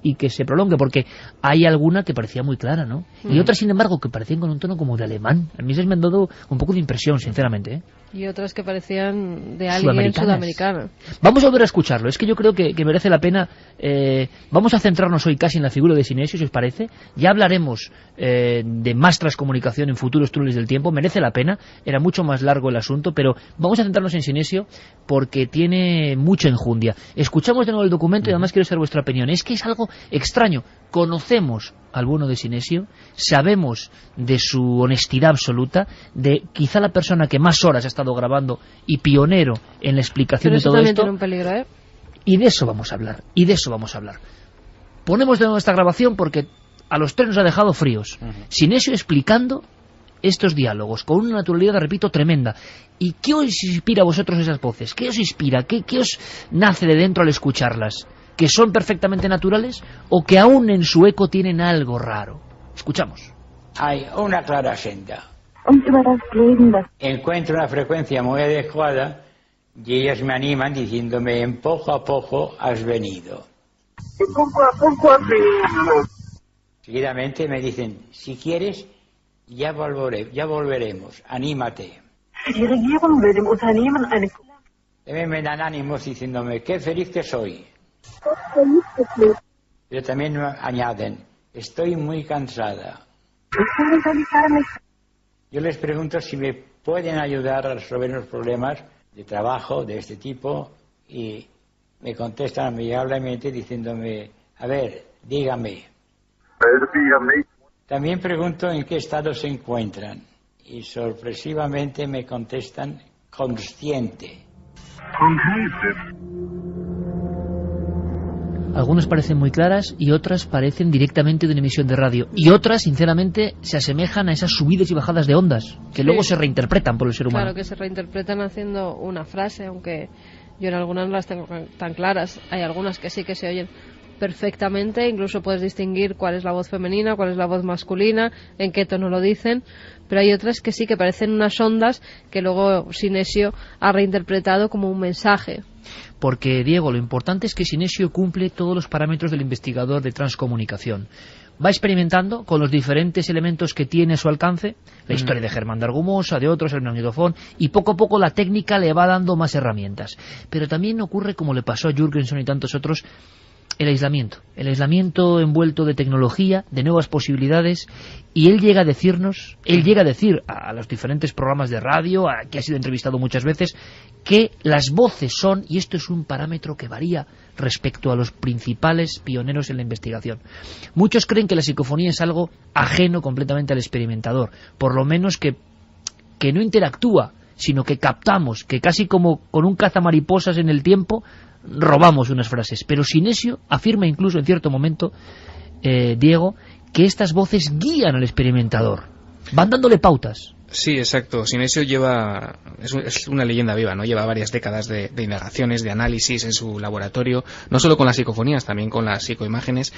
A: y que se prolongue, porque hay alguna que parecía muy clara, ¿no? Y otras, sin embargo, que parecían con un tono como de alemán. A mí se me han dado un poco de impresión, sinceramente, ¿eh?
F: Y otras que parecían de alguien sudamericana.
A: Vamos a volver a escucharlo. Es que yo creo que merece la pena. Vamos a centrarnos hoy casi en la figura de Sinesio, si os parece. Ya hablaremos de más transcomunicación en futuros túneles del tiempo. Merece la pena. Era mucho más largo el asunto, pero vamos a centrarnos en Sinesio porque tiene mucha enjundia. Escuchamos de nuevo el documento y además quiero saber vuestra opinión. Es que es algo extraño. Conocemos al bueno de Sinesio, sabemos de su honestidad absoluta, de quizá la persona que más horas ha estado grabando y pionero en la explicación de todo esto.
F: Tiene un peligro, ¿eh?
A: Y de eso vamos a hablar, Ponemos de nuevo esta grabación porque a los tres nos ha dejado fríos. Sinesio explicando estos diálogos con una naturalidad, repito, tremenda. ¿Y qué os inspira a vosotros esas voces? ¿Qué os inspira? ¿Qué os nace de dentro al escucharlas? ¿Que son perfectamente naturales o que aún en su eco tienen algo raro? Escuchamos.
N: Hay una clara senda. Encuentro una frecuencia muy adecuada y ellos me animan diciéndome en poco a poco has venido.
O: Poco a poco has venido.
N: Seguidamente me dicen, si quieres, ya volveremos, anímate. También me dan ánimos diciéndome, qué feliz que soy. Pero también me añaden, estoy muy cansada. Yo les pregunto si me pueden ayudar a resolver los problemas de trabajo de este tipo y me contestan amigablemente diciéndome, a ver, dígame. También pregunto en qué estado se encuentran y sorpresivamente me contestan consciente.
A: Algunas parecen muy claras y otras parecen directamente de una emisión de radio. Y otras, sinceramente, se asemejan a esas subidas y bajadas de ondas, que luego se reinterpretan por el ser humano.
F: Claro, que se reinterpretan haciendo una frase, aunque yo en algunas no las tengo tan claras. Hay algunas que sí que se oyen perfectamente, incluso puedes distinguir cuál es la voz femenina, cuál es la voz masculina, en qué tono lo dicen, pero hay otras que sí que parecen unas ondas que luego Sinesio ha reinterpretado como un mensaje.
A: Porque, Diego, lo importante es que Sinesio cumple todos los parámetros del investigador de transcomunicación. Va experimentando con los diferentes elementos que tiene a su alcance, la historia de Germán de Argumosa, de otros, el magnetofón, y poco a poco la técnica le va dando más herramientas. Pero también ocurre, como le pasó a Jürgenson y tantos otros, el aislamiento envuelto de tecnología, de nuevas posibilidades, y él llega a decir a los diferentes programas de radio, a que ha sido entrevistado muchas veces, que las voces son, y esto es un parámetro que varía respecto a los principales pioneros en la investigación. Muchos creen que la psicofonía es algo ajeno completamente al experimentador, por lo menos que no interactúa, sino que captamos, que casi como con un cazamariposas en el tiempo, robamos unas frases. Pero Sinesio afirma incluso en cierto momento, Diego, que estas voces guían al experimentador, van dándole pautas.
P: Sí, exacto. Sinesio es una leyenda viva, ¿no? Lleva varias décadas de indagaciones, de análisis en su laboratorio, no solo con las psicofonías, también con las psicoimágenes.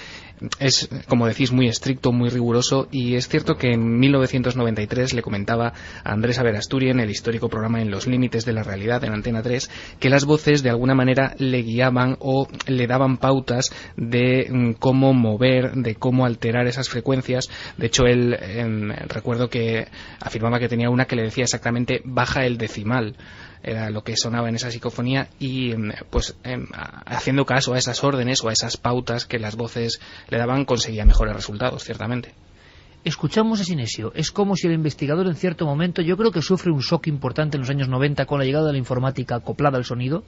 P: Es, como decís, muy estricto, muy riguroso, y es cierto que en 1993 le comentaba a Andrés Averasturi en el histórico programa En los límites de la realidad en Antena 3 que las voces de alguna manera le guiaban o le daban pautas de cómo mover, de cómo alterar esas frecuencias. De hecho, él recuerdo que afirmaba programa que tenía una que le decía exactamente baja el decimal, era lo que sonaba en esa psicofonía, y haciendo caso a esas órdenes o a esas pautas que las voces le daban, conseguía mejores resultados, ciertamente.
A: Escuchamos a Sinesio. Es como si el investigador en cierto momento, yo creo que sufre un shock importante en los años 90 con la llegada de la informática acoplada al sonido.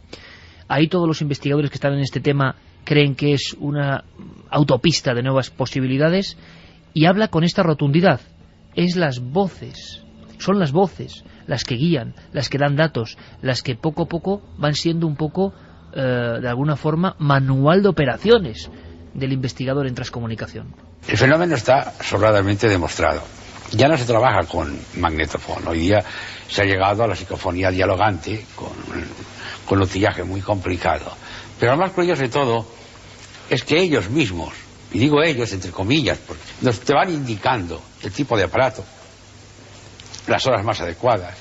A: Ahí todos los investigadores que están en este tema creen que es una autopista de nuevas posibilidades, y habla con esta rotundidad. Es las voces, son las voces las que guían, las que dan datos, las que poco a poco van siendo un poco, de alguna forma, manual de operaciones del investigador en transcomunicación.
I: El fenómeno está sobradamente demostrado. Ya no se trabaja con magnetofón. Hoy día se ha llegado a la psicofonía dialogante con utillaje muy complicado. Pero lo más curioso de todo es que ellos mismos, y digo ellos entre comillas, porque te van indicando el tipo de aparato, las horas más adecuadas,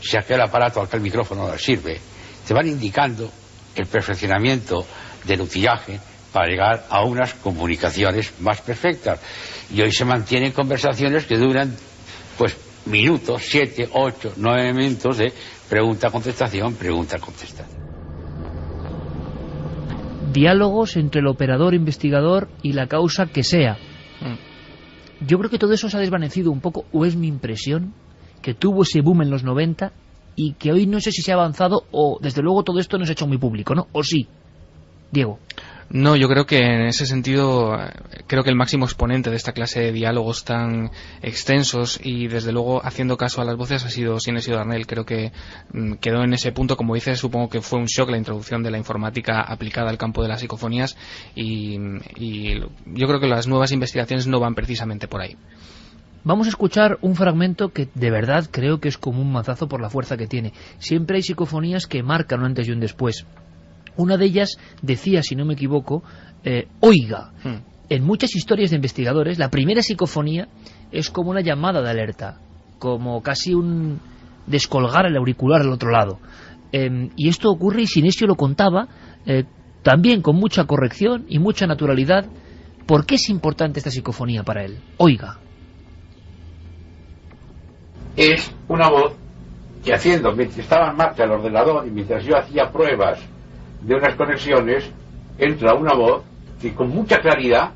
I: si aquel aparato, aquel micrófono no les sirve, te van indicando el perfeccionamiento del utillaje para llegar a unas comunicaciones más perfectas. Y hoy se mantienen conversaciones que duran minutos, 7, 8, 9 minutos de pregunta-contestación, pregunta-contestación.
A: Diálogos entre el operador investigador y la causa que sea. Yo creo que todo eso se ha desvanecido un poco, o es mi impresión, que tuvo ese boom en los 90 y que hoy no sé si se ha avanzado, o desde luego todo esto no se ha hecho muy público, ¿no? ¿O sí? Diego.
P: No, yo creo que en ese sentido, creo que el máximo exponente de esta clase de diálogos tan extensos y desde luego haciendo caso a las voces ha sido Sinesio Darnell. Creo que quedó en ese punto, como dices, supongo que fue un shock la introducción de la informática aplicada al campo de las psicofonías, y yo creo que las nuevas investigaciones no van precisamente por ahí.
A: Vamos a escuchar un fragmento que de verdad creo que es como un mazazo por la fuerza que tiene. Siempre hay psicofonías que marcan un antes y un después. Una de ellas decía, si no me equivoco, oiga. En muchas historias de investigadores, la primera psicofonía es como una llamada de alerta, como casi un descolgar el auricular al otro lado. Y esto ocurre, y Sinesio lo contaba, también con mucha corrección y mucha naturalidad. ¿Por qué es importante esta psicofonía para él? Oiga.
I: Es una voz que mientras estaba en marcha el ordenador y mientras yo hacía pruebas de unas conexiones, entra una voz que con mucha claridad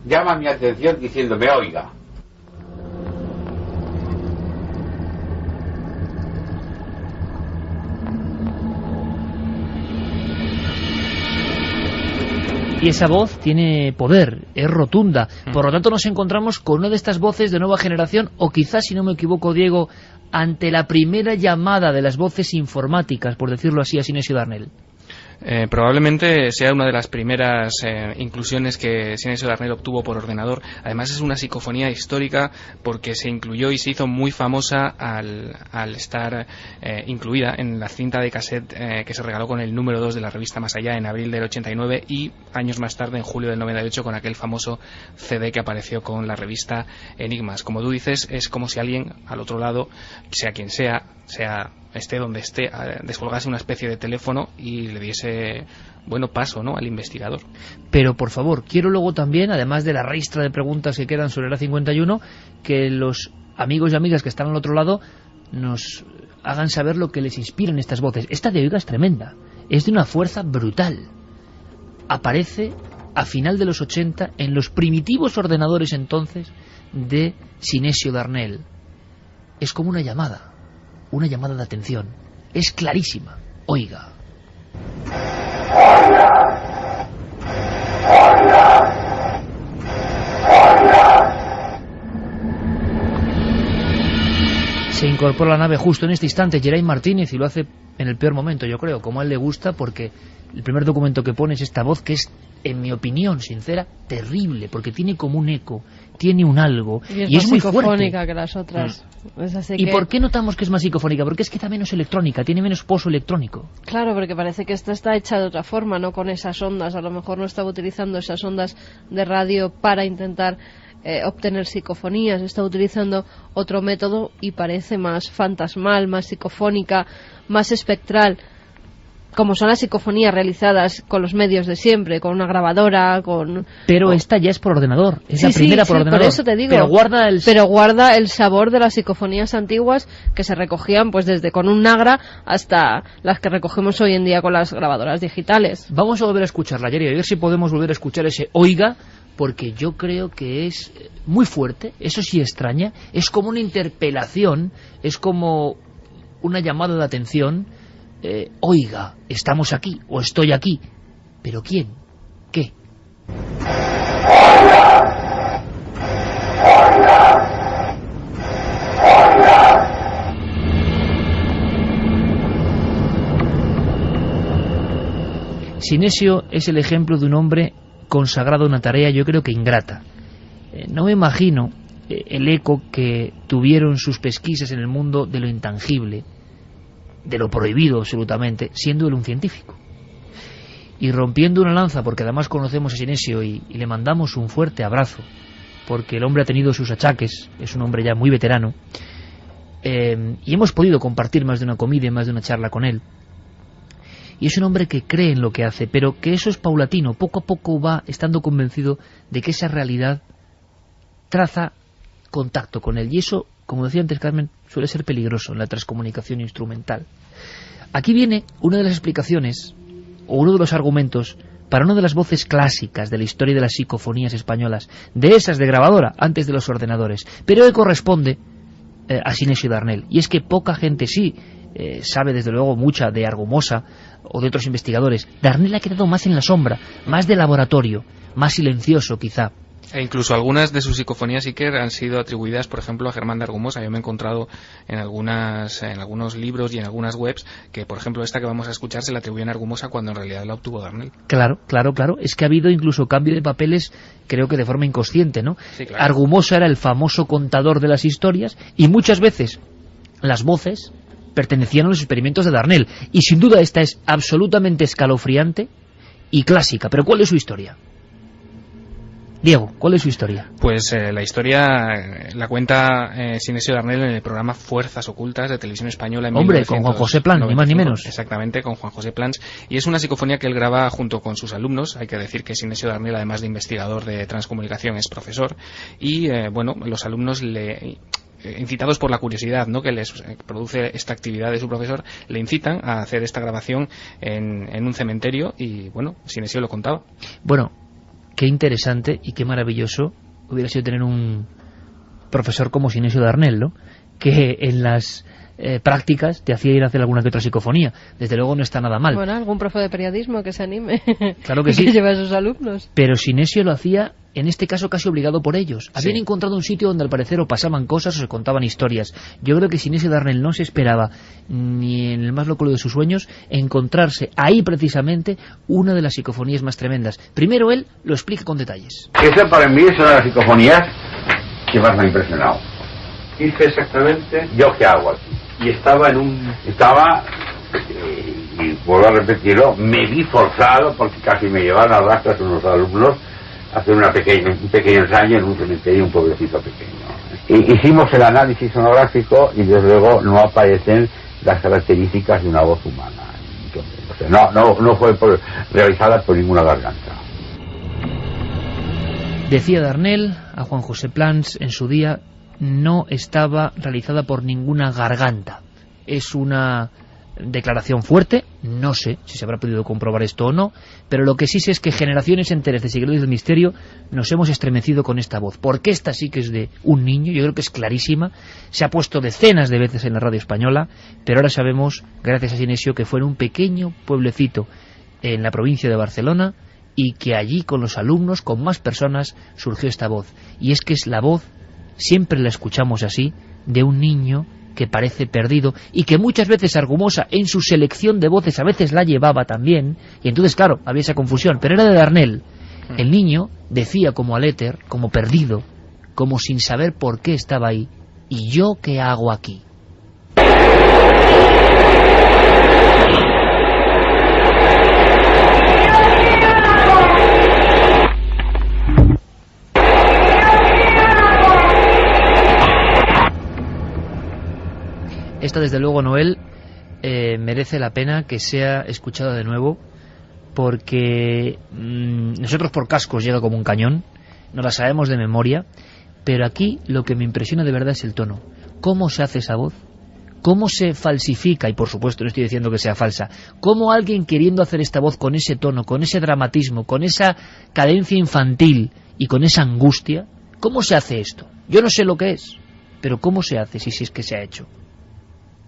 I: llama mi atención diciéndome oiga.
A: Y esa voz tiene poder, es rotunda. Por lo tanto nos encontramos con una de estas voces de nueva generación, o quizás, si no me equivoco, Diego, ante la primera llamada de las voces informáticas, por decirlo así, a Sinesio Darnell.
P: Probablemente sea una de las primeras inclusiones que Sinesio Darnell obtuvo por ordenador. Además es una psicofonía histórica porque se incluyó y se hizo muy famosa al estar incluida en la cinta de cassette que se regaló con el número 2 de la revista Más Allá en abril del 89, y años más tarde, en julio del 98, con aquel famoso CD que apareció con la revista Enigmas. Como tú dices, es como si alguien al otro lado, sea quien sea esté donde esté, descolgase una especie de teléfono y le diese paso, ¿no?, al investigador.
A: Pero por favor, quiero luego también, además de la ristra de preguntas que quedan sobre la 51, que los amigos y amigas que están al otro lado nos hagan saber lo que les inspiran estas voces. Esta de oiga es tremenda, es de una fuerza brutal. Aparece a final de los 80 en los primitivos ordenadores entonces de Sinesio Darnell. Es como una llamada de atención. Es clarísima. Oiga. Se incorpora a la nave justo en este instante Geray Martínez, y lo hace en el peor momento, yo creo, como a él le gusta, porque el primer documento que pone es esta voz que es, en mi opinión sincera, terrible, porque tiene como un eco, tiene un algo, y es muy
F: psicofónica que las otras. Es así.
A: ¿Y por qué notamos que es más psicofónica? Porque es quizá menos electrónica, tiene menos pozo electrónico.
F: Claro, porque parece que esta está hecha de otra forma, no con esas ondas. A lo mejor no estaba utilizando esas ondas de radio para intentar obtener psicofonías, está utilizando otro método y parece más fantasmal, más psicofónica, más espectral. como son las psicofonías realizadas con los medios de siempre, con una grabadora, con...
A: Pero esta ya es por ordenador, es la primera por ordenador.
F: Por eso te digo. Pero guarda el sabor de las psicofonías antiguas que se recogían pues desde con un Nagra hasta las que recogemos hoy en día con las grabadoras digitales.
A: Vamos a volver a escucharla, Yeri, a ver si podemos volver a escuchar ese Oiga, porque yo creo que es muy fuerte, eso sí extraña, es como una interpelación, es como una llamada de atención. Oiga, estamos aquí, o estoy aquí. ¿Pero quién? ¿Qué? Sinesio es el ejemplo de un hombre consagrado a una tarea, yo creo que ingrata. No me imagino el eco que tuvieron sus pesquisas en el mundo de lo intangible, de lo prohibido absolutamente, siendo él un científico. Y rompiendo una lanza, porque además conocemos a Sinesio y le mandamos un fuerte abrazo, porque el hombre ha tenido sus achaques, es un hombre ya muy veterano, y hemos podido compartir más de una comida y más de una charla con él. Y es un hombre que cree en lo que hace, pero que eso es paulatino, poco a poco va estando convencido de que esa realidad traza contacto con él, y eso, como decía antes Carmen, suele ser peligroso en la transcomunicación instrumental. Aquí viene una de las explicaciones, o uno de los argumentos, para una de las voces clásicas de la historia de las psicofonías españolas, de esas de grabadora, antes de los ordenadores, pero que corresponde a Sinesio Darnel, y es que poca gente sabe desde luego mucha de Argumosa o de otros investigadores. Darnel ha quedado más en la sombra, más de laboratorio, más silencioso quizá.
P: E incluso algunas de sus psicofonías sí que han sido atribuidas, por ejemplo, a Germán de Argumosa. Yo me he encontrado en algunos libros y en algunas webs que, por ejemplo, esta que vamos a escuchar se la atribuyen a Argumosa cuando en realidad la obtuvo Darnel. Claro. Es que ha habido incluso cambio de papeles, creo que de forma inconsciente, ¿no? Sí, claro. Argumosa era el famoso contador de las historias y muchas veces las voces pertenecían a los experimentos de Darnel. Y sin duda esta es absolutamente escalofriante y clásica. Pero ¿cuál es su historia? Diego, ¿cuál es su historia? Pues la historia la cuenta Sinesio Darnel en el programa Fuerzas Ocultas de Televisión Española en
A: Hombre, con Juan José Plans, ni más ni menos.
P: Exactamente, con Juan José Plans. Y es una psicofonía que él graba junto con sus alumnos. Hay que decir que Sinesio Darnel, además de investigador de transcomunicación, es profesor. Y, los alumnos incitados por la curiosidad, ¿no?, que les produce esta actividad de su profesor, le incitan a hacer esta grabación en un cementerio y, Sinesio lo contaba. Bueno, qué interesante y qué maravilloso hubiera sido tener un profesor como Sinesio Darnel, ¿no?, que en las prácticas te hacía ir a hacer alguna que otra psicofonía. Desde luego no está nada mal.
F: Bueno, algún profe de periodismo que se anime.
A: Claro que sí.
F: Que lleve a sus alumnos.
A: Pero Sinesio lo hacía, en este caso, casi obligado por ellos. Habían encontrado un sitio donde al parecer o pasaban cosas o se contaban historias. Yo creo que Sinesio Darnel no se esperaba, ni en el más loco de sus sueños, encontrarse ahí precisamente una de las psicofonías más tremendas. Primero él lo explica con detalles.
I: Esa para mí es una de las psicofonías que más me ha impresionado. Hice exactamente yo qué hago aquí. Y estaba y vuelvo a repetirlo, me vi forzado, porque casi me llevaron a rastras unos alumnos a hacer un pequeño ensayo en un cementerio, un pueblecito pequeño. Hicimos el análisis sonográfico y desde luego no aparecen las características de una voz humana. Entonces, no fue realizada por ninguna garganta.
A: Decía Darnel a Juan José Plans en su día, no estaba realizada por ninguna garganta. Es una declaración fuerte, no sé si se habrá podido comprobar esto o no, pero lo que sí sé es que generaciones enteras de seguidores del misterio nos hemos estremecido con esta voz, porque esta sí que es de un niño, yo creo que es clarísima, se ha puesto decenas de veces en la radio española, pero ahora sabemos, gracias a Sinesio, que fue en un pequeño pueblecito en la provincia de Barcelona y que allí con los alumnos, con más personas, surgió esta voz. Y es que es la voz, siempre la escuchamos así, de un niño que parece perdido y que muchas veces Argumosa en su selección de voces a veces la llevaba también, y entonces claro, había esa confusión, pero era de Darnel. El niño decía como al éter, como perdido, como sin saber por qué estaba ahí. ¿Y yo qué hago aquí? Esta, desde luego, Noel, merece la pena que sea escuchada de nuevo, porque nosotros por cascos llega como un cañón, nos la sabemos de memoria, pero aquí lo que me impresiona de verdad es el tono. ¿Cómo se hace esa voz? ¿Cómo se falsifica? Y por supuesto no estoy diciendo que sea falsa. ¿Cómo alguien queriendo hacer esta voz con ese tono, con ese dramatismo, con esa cadencia infantil y con esa angustia, cómo se hace esto? Yo no sé lo que es, pero ¿cómo se hace si es que se ha hecho?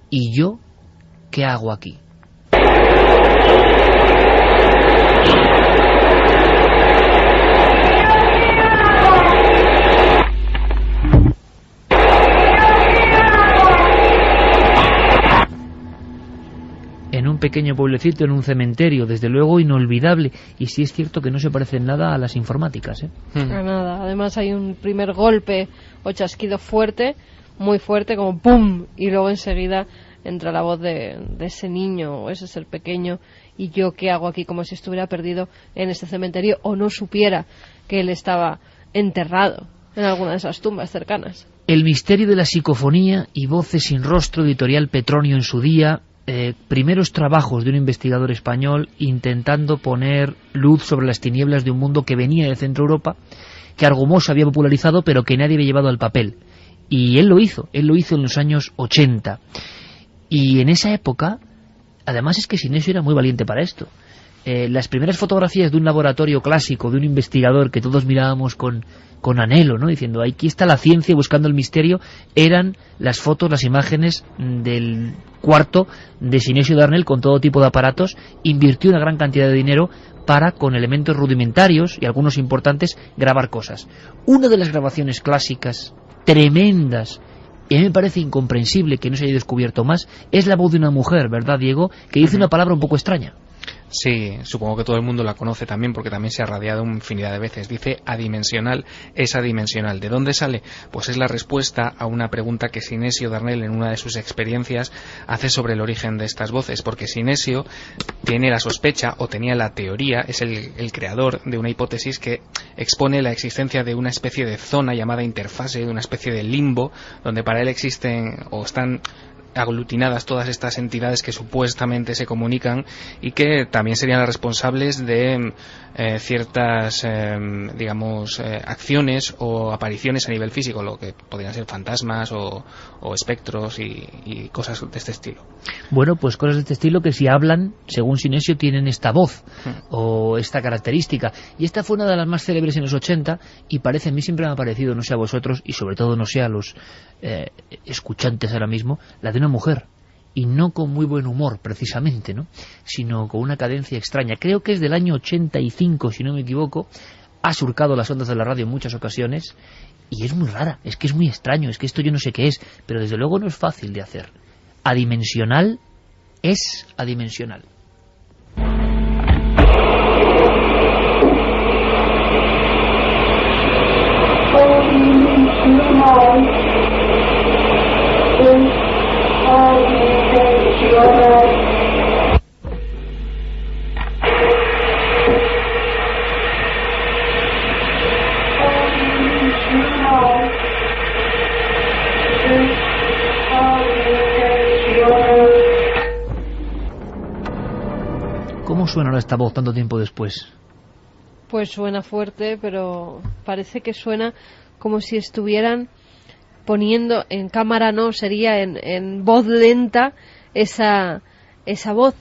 A: ¿Y yo qué hago aquí? En un pequeño pueblecito, en un cementerio, desde luego inolvidable, y sí es cierto que no se parece en nada a las informáticas, ¿eh?
F: A nada. Además hay un primer golpe o chasquido fuerte, muy fuerte, como ¡pum! Y luego enseguida entra la voz de ese niño o ese ser pequeño, y yo qué hago aquí, como si estuviera perdido en este cementerio o no supiera que él estaba enterrado en alguna de esas tumbas cercanas.
A: El misterio de la psicofonía y voces sin rostro, editorial Petronio en su día. Primeros trabajos de un investigador español intentando poner luz sobre las tinieblas de un mundo que venía de Centro Europa, que Argumosa había popularizado pero que nadie había llevado al papel. Y él lo hizo en los años 80. Y en esa época, además es que Sinesio era muy valiente para esto. Las primeras fotografías de un laboratorio clásico, de un investigador que todos mirábamos con anhelo, ¿no? Diciendo, aquí está la ciencia buscando el misterio, eran las fotos, las imágenes del cuarto de Sinesio Darnell con todo tipo de aparatos. Invirtió una gran cantidad de dinero para, con elementos rudimentarios y algunos importantes, grabar cosas. Una de las grabaciones clásicas, tremendas, y a mí me parece incomprensible que no se haya descubierto más, es la voz de una mujer, ¿verdad, Diego?, que dice una palabra un poco extraña.
P: Sí, supongo que todo el mundo la conoce también porque también se ha radiado infinidad de veces. Dice adimensional, es adimensional. ¿De dónde sale? Pues es la respuesta a una pregunta que Sinesio Darnell en una de sus experiencias hace sobre el origen de estas voces, porque Sinesio tiene la sospecha, o tenía la teoría, es el creador de una hipótesis que expone la existencia de una especie de zona llamada interfase, de una especie de limbo, donde para él existen o están aglutinadas todas estas entidades que supuestamente se comunican y que también serían las responsables de ciertas acciones o apariciones a nivel físico, lo que podrían ser fantasmas o espectros y cosas de este estilo.
A: Bueno, pues cosas de este estilo que si hablan, según Sinesio, tienen esta voz o esta característica, y esta fue una de las más célebres en los 80 y parece, a mí siempre me ha parecido, no sé a vosotros y sobre todo no sé a los escuchantes ahora mismo, la de una mujer, y no con muy buen humor precisamente, ¿no?, sino con una cadencia extraña. Creo que es del año 85, si no me equivoco. Ha surcado las ondas de la radio en muchas ocasiones y es muy rara, es que es muy extraño, es que esto yo no sé qué es, pero desde luego no es fácil de hacer. Adimensional es adimensional. ¿Cómo suena esta voz tanto tiempo después?
F: Pues suena fuerte, pero parece que suena como si estuvieran poniendo en cámara, no, sería en voz lenta esa voz.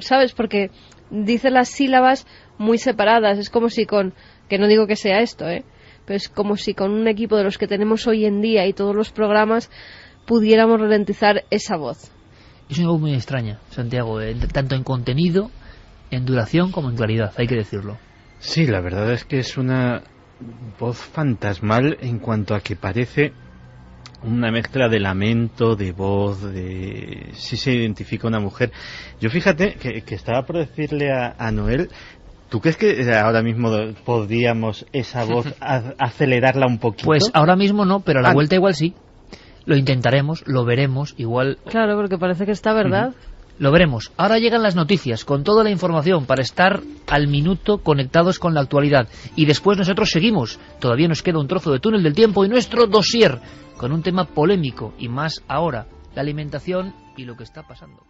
F: ¿Sabes? Porque dice las sílabas muy separadas. Es como si que no digo que sea esto, pero es como si con un equipo de los que tenemos hoy en día y todos los programas pudiéramos ralentizar esa voz.
A: Es una voz muy extraña, Santiago, tanto en contenido, en duración como en claridad, hay que decirlo.
G: Sí, la verdad es que es una voz fantasmal en cuanto a que parece una mezcla de lamento, de voz, de... sí se identifica una mujer. Yo fíjate que estaba por decirle a Noel, ¿tú crees que ahora mismo podríamos esa voz acelerarla un poquito?
A: Pues ahora mismo no, pero a la vuelta igual sí. Lo intentaremos, lo veremos, igual...
F: Claro, porque parece que está, ¿verdad?
A: Lo veremos. Ahora llegan las noticias con toda la información para estar al minuto conectados con la actualidad. Y después nosotros seguimos. Todavía nos queda un trozo de túnel del tiempo y nuestro dossier con un tema polémico y más ahora, la alimentación y y lo que está pasando.